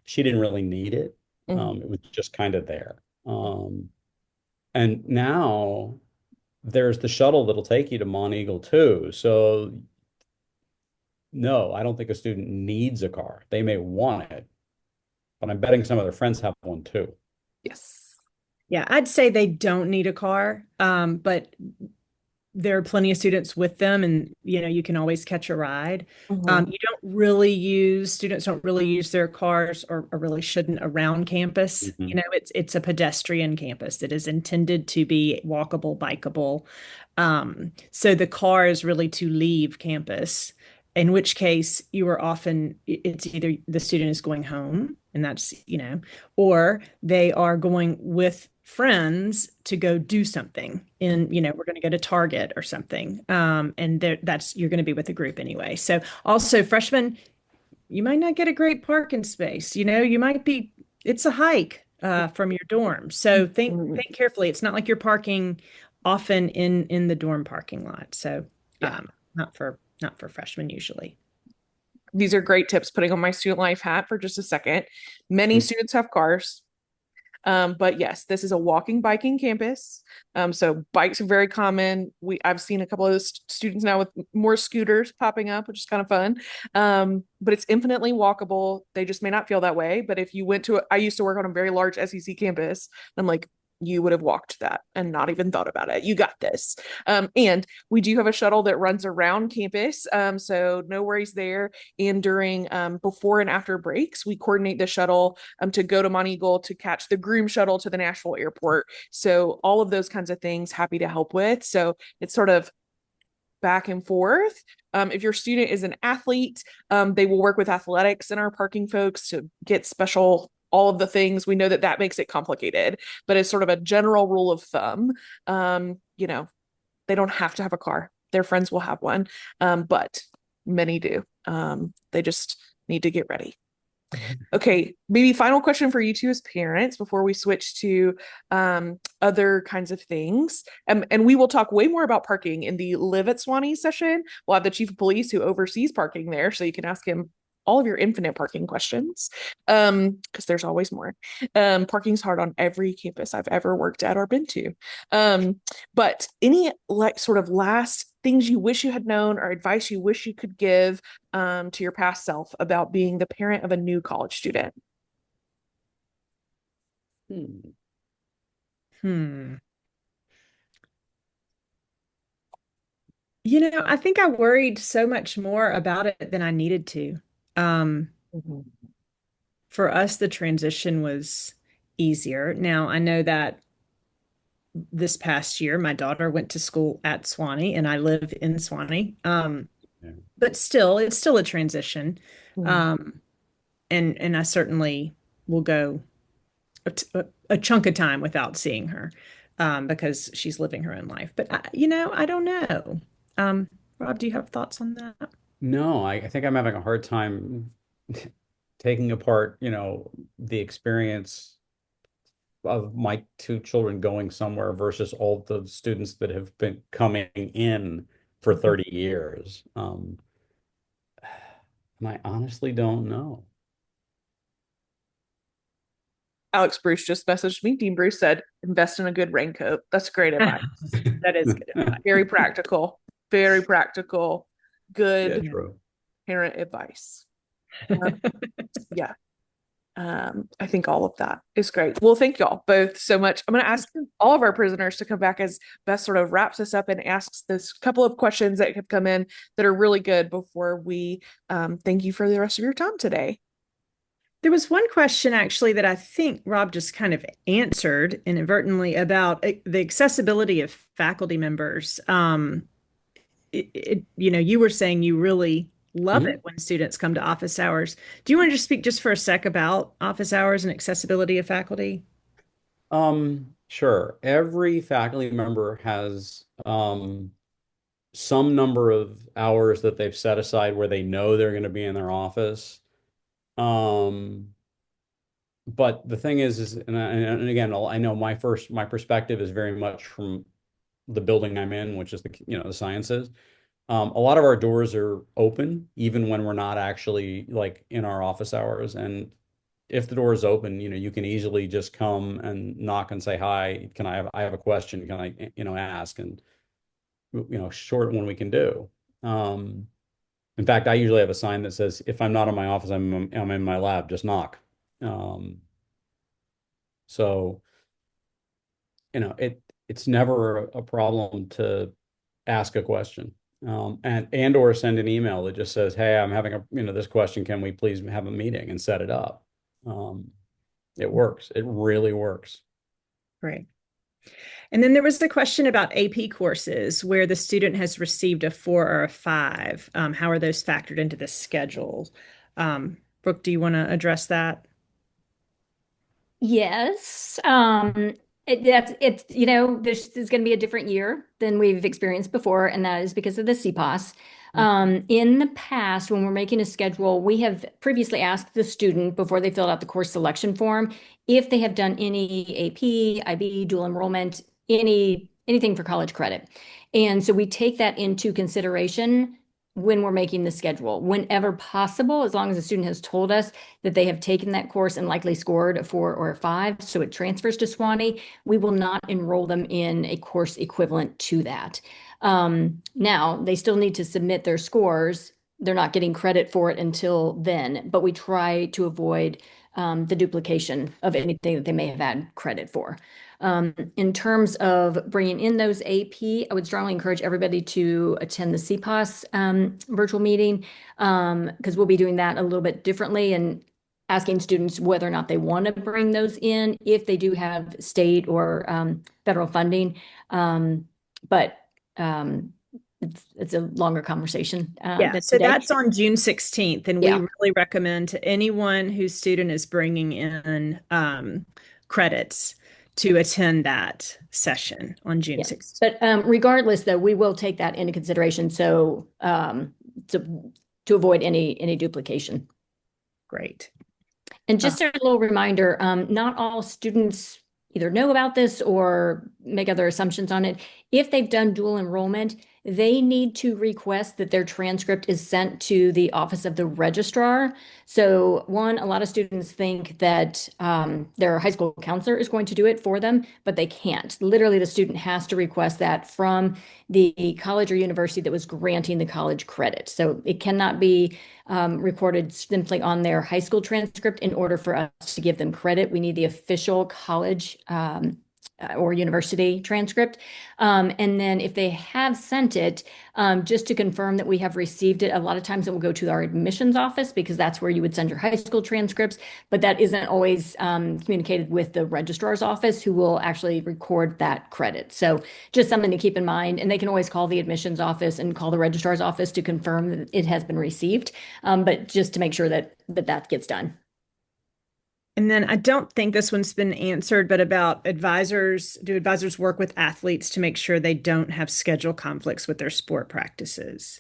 [SPEAKER 6] she didn't really need it.
[SPEAKER 1] Mhm.
[SPEAKER 6] It was just kind of there. And now there's the shuttle that'll take you to Monteagle too. So no, I don't think a student needs a car. They may want it, but I'm betting some of their friends have one too.
[SPEAKER 1] Yes.
[SPEAKER 2] yeah, I'd say they don't need a car, but there are plenty of students with them, and you can always catch a ride.
[SPEAKER 1] Mhm.
[SPEAKER 2] Students don't really use their cars, or really shouldn't, around campus.
[SPEAKER 6] Mhm.
[SPEAKER 2] It's a pedestrian campus that is intended to be walkable, bikeable. So the car is really to leave campus, in which case it's either the student is going home, and that's, or they are going with friends to go do something in, we're going to go to Target or something. And that's, you're going to be with a group anyway. So also, freshmen, you might not get a great parking space. It's a hike from your dorm. So
[SPEAKER 1] Mhm.
[SPEAKER 2] think carefully. It's not like you're parking often in the dorm parking lot. So
[SPEAKER 1] Yeah.
[SPEAKER 2] not for freshmen usually.
[SPEAKER 1] These are great tips putting on my student life hat for just a second. Many students have cars. But yes, this is a walking biking campus. So bikes are very common. I've seen a couple of those students now with more scooters popping up, which is kind of fun. But it's infinitely walkable. They just may not feel that way. But if you went to, I used to work on a very large SEC campus. I'm like, you would have walked that and not even thought about it. You got this. And we do have a shuttle that runs around campus. So no worries there. And during before and after breaks, we coordinate the shuttle to go to Monteagle to catch the groom shuttle to the Nashville airport. So all of those kinds of things, happy to help with. So it's sort of back and forth. If your student is an athlete, they will work with athletics and our parking folks to get special all of the things. We know that that makes it complicated, but as sort of a general rule of thumb, you know, they don't have to have a car. Their friends will have one, but many do. They just need to get ready. Okay, maybe final question for you two as parents before we switch to other kinds of things. And we will talk way more about parking in the Live at Sewanee session. We'll have the chief of police who oversees parking there, so you can ask him all of your infinite parking questions, because there's always more. Parking's hard on every campus I've ever worked at or been to. But any like sort of last things you wish you had known or advice you wish you could give to your past self about being the parent of a new college student?
[SPEAKER 2] Hmm. I think I worried so much more about it than I needed to.
[SPEAKER 1] Mhm.
[SPEAKER 2] For us, the transition was easier. Now, I know that this past year, my daughter went to school at Sewanee and I live in Sewanee.
[SPEAKER 6] Yeah.
[SPEAKER 2] But still, it's still a transition.
[SPEAKER 1] Mhm.
[SPEAKER 2] And I certainly will go a chunk of time without seeing her because she's living her own life. But I don't know. Rob, do you have thoughts on that?
[SPEAKER 6] No, I think I'm having a hard time taking apart, the experience of my two children going somewhere versus all the students that have been coming in for 30 years. And I honestly don't know.
[SPEAKER 1] Alex Bruce just messaged me. Dean Bruce said, invest in a good raincoat. That's great advice.
[SPEAKER 2] That is good advice.
[SPEAKER 1] Very practical, very practical,
[SPEAKER 6] Yeah,
[SPEAKER 1] good
[SPEAKER 6] true.
[SPEAKER 1] parent advice. Yeah. I think all of that is great. Well, thank y'all both so much. I'm going to ask all of our prisoners to come back as Beth sort of wraps us up and asks this couple of questions that have come in that are really good before we thank you for the rest of your time today.
[SPEAKER 2] There was one question actually that I think Rob just kind of answered inadvertently about the accessibility of faculty members. You were saying you really love it
[SPEAKER 6] Mhm.
[SPEAKER 2] when students come to office hours. Do you want to just speak just for a sec about office hours and accessibility of faculty?
[SPEAKER 6] Sure. Every faculty member has some number of hours that they've set aside where they know they're going to be in their office. Um, but the thing is and again, I know my perspective is very much from the building I'm in, which is the sciences. A lot of our doors are open even when we're not actually like in our office hours. And if the door is open, you can easily just come and knock and say, hi, I have a question. Can I, ask? And, short one we can do. In fact, I usually have a sign that says, if I'm not in my office, I'm in my lab, just knock. Um, so, it's never a problem to ask a question. And or send an email that just says, hey, I'm having this question. Can we please have a meeting and set it up? It works. It really works.
[SPEAKER 2] Right. And then there was the question about AP courses where the student has received a 4 or a 5. How are those factored into the schedule? Brooke, do you want to address that?
[SPEAKER 4] Yes. This is going to be a different year than we've experienced before, and that is because of the CPOS. In the past, when we're making a schedule, we have previously asked the student before they filled out the course selection form if they have done any AP, IB, dual enrollment, anything for college credit. And so we take that into consideration when we're making the schedule, whenever possible, as long as the student has told us that they have taken that course and likely scored a 4 or a 5, so it transfers to Sewanee, we will not enroll them in a course equivalent to that. Now, they still need to submit their scores. They're not getting credit for it until then, but we try to avoid the duplication of anything that they may have had credit for. In terms of bringing in those AP, I would strongly encourage everybody to attend the CPAS virtual meeting because we'll be doing that a little bit differently and asking students whether or not they want to bring those in if they do have state or federal funding. But it's a longer conversation
[SPEAKER 2] Yeah,
[SPEAKER 4] than
[SPEAKER 2] so
[SPEAKER 4] today.
[SPEAKER 2] that's on June 16th, and we
[SPEAKER 4] Yeah.
[SPEAKER 2] really recommend to anyone whose student is bringing in credits to attend that session on June
[SPEAKER 4] Yeah.
[SPEAKER 2] 16th.
[SPEAKER 4] But regardless, though, we will take that into consideration. So to avoid any duplication.
[SPEAKER 2] Great.
[SPEAKER 4] And just a little reminder, not all students either know about this or make other assumptions on it. If they've done dual enrollment, they need to request that their transcript is sent to the office of the registrar. So one, a lot of students think that their high school counselor is going to do it for them, but they can't. Literally, the student has to request that from the college or university that was granting the college credit. So it cannot be recorded simply on their high school transcript in order for us to give them credit. We need the official college or university transcript. And then if they have sent it, just to confirm that we have received it, a lot of times it will go to our admissions office because that's where you would send your high school transcripts, but that isn't always communicated with the registrar's office who will actually record that credit. So just something to keep in mind. And they can always call the admissions office and call the registrar's office to confirm that it has been received, but just to make sure that gets done.
[SPEAKER 2] And then I don't think this one's been answered, but about advisors, do advisors work with athletes to make sure they don't have schedule conflicts with their sport practices?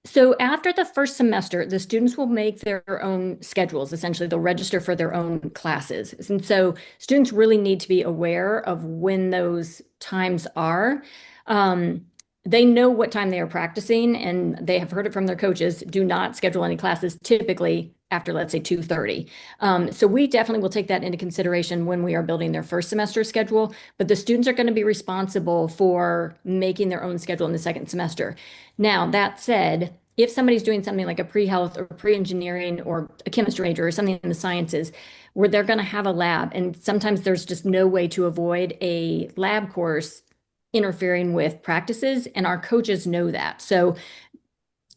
[SPEAKER 4] So after the first semester, the students will make their own schedules. Essentially, they'll register for their own classes. And so students really need to be aware of when those times are. They know what time they are practicing and they have heard it from their coaches. Do not schedule any classes typically after, let's say, 2:30. So we definitely will take that into consideration when we are building their first semester schedule, but the students are going to be responsible for making their own schedule in the second semester. Now, that said, if somebody's doing something like a pre-health or pre-engineering or a chemistry major or something in the sciences where they're going to have a lab, and sometimes there's just no way to avoid a lab course interfering with practices, and our coaches know that. So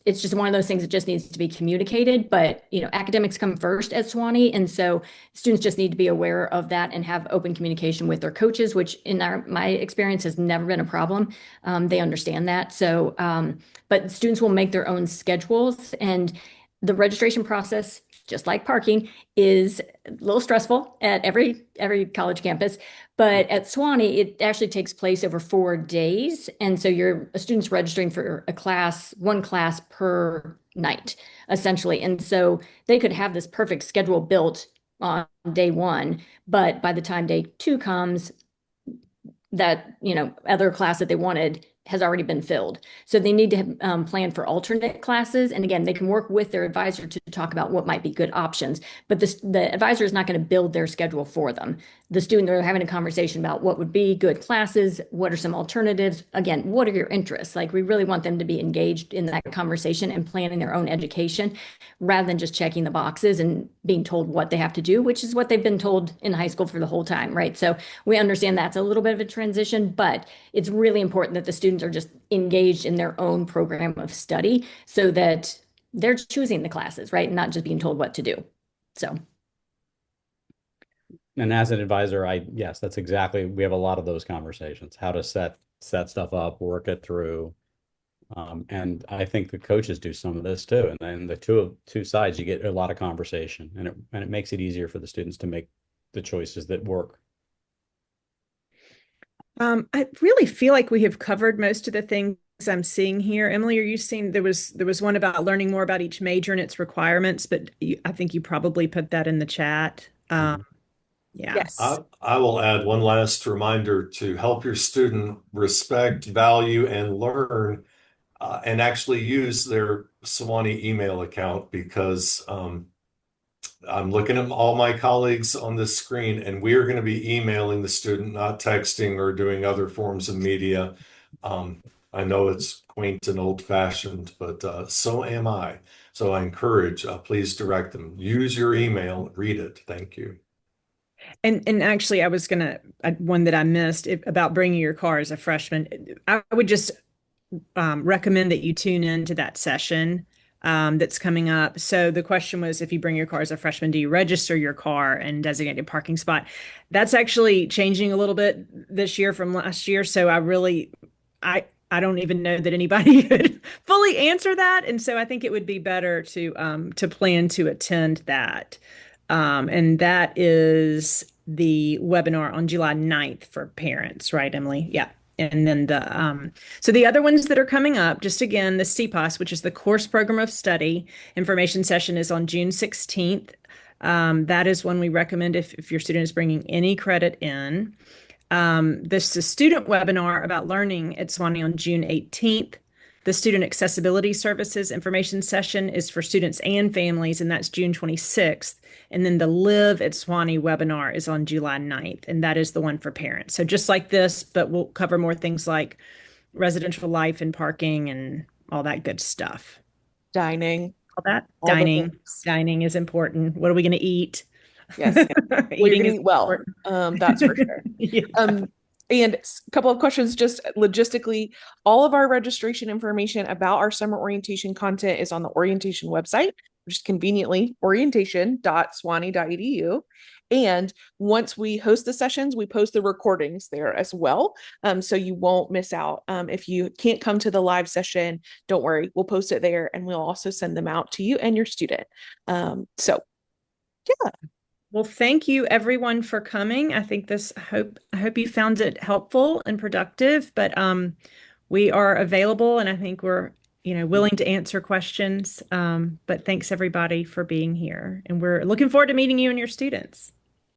[SPEAKER 4] it's just one of those things that just needs to be communicated. But academics come first at Sewanee, and so students just need to be aware of that and have open communication with their coaches, which in my experience has never been a problem. They understand that. So, but students will make their own schedules, and the registration process, just like parking, is a little stressful at every college campus. But at Sewanee, it actually takes place over 4 days. And so you're a student's registering for one class per night, essentially. And so they could have this perfect schedule built on day one, but by the time day two comes, that other class that they wanted has already been filled. So they need to plan for alternate classes. And again, they can work with their advisor to talk about what might be good options, but the advisor is not going to build their schedule for them. The student, they're having a conversation about what would be good classes, what are some alternatives, again, what are your interests? Like, we really want them to be engaged in that conversation and planning their own education rather than just checking the boxes and being told what they have to do, which is what they've been told in high school for the whole time, right? So we understand that's a little bit of a transition, but it's really important that the students are just engaged in their own program of study so that they're choosing the classes, right? Not just being told what to do. So.
[SPEAKER 6] And as an advisor, yes, that's exactly, we have a lot of those conversations, how to set stuff up, work it through. And I think the coaches do some of this too. And then the two sides, you get a lot of conversation, and it makes it easier for the students to make the choices that work.
[SPEAKER 2] I really feel like we have covered most of the things I'm seeing here. Emily, are you seeing there was one about learning more about each major and its requirements, but I think you probably put that in the chat. Yeah.
[SPEAKER 1] Yes.
[SPEAKER 3] I will add one last reminder to help your student respect, value, and learn and actually use their Sewanee email account because I'm looking at all my colleagues on this screen, and we are going to be emailing the student, not texting or doing other forms of media. I know it's quaint and old-fashioned, but so am I. So I encourage, please direct them. Use your email, read it. Thank you.
[SPEAKER 2] And actually, I was gonna one that I missed about bringing your car as a freshman. I would just recommend that you tune in to that session that's coming up. So the question was, if you bring your car as a freshman, do you register your car and designate a parking spot? That's actually changing a little bit this year from last year. So I don't even know that anybody could fully answer that, and so I think it would be better to plan to attend that. And that is the webinar on July 9th for parents, right, Emily? Yeah. And then so the other ones that are coming up, just again, the CPOS, which is the course program of study information session, is on June 16th. That is when we recommend if your student is bringing any credit in. This is a student webinar about learning at Sewanee on June 18th. The Student Accessibility Services information session is for students and families, and that's June 26th. And then the Live at Sewanee webinar is on July 9th, and that is the one for parents. So just like this, but we'll cover more things like residential life and parking and all that good stuff.
[SPEAKER 1] Dining.
[SPEAKER 2] All that
[SPEAKER 1] All the
[SPEAKER 2] dining.
[SPEAKER 1] things.
[SPEAKER 2] Dining is important. What are we going to eat?
[SPEAKER 1] Yes. Well, you're
[SPEAKER 2] Eating
[SPEAKER 1] gonna
[SPEAKER 2] is
[SPEAKER 1] eat well.
[SPEAKER 2] important.
[SPEAKER 1] That's for sure.
[SPEAKER 2] Yeah.
[SPEAKER 1] And a couple of questions just logistically. All of our registration information about our summer orientation content is on the orientation website, which is conveniently orientation.sewanee.edu. And once we host the sessions, we post the recordings there as well. So you won't miss out. If you can't come to the live session, don't worry, we'll post it there and we'll also send them out to you and your student. So yeah.
[SPEAKER 2] Well, thank you everyone for coming. I think I hope you found it helpful and productive, but we are available and I think we're, willing to answer questions. But thanks everybody for being here, and we're looking forward to meeting you and your students.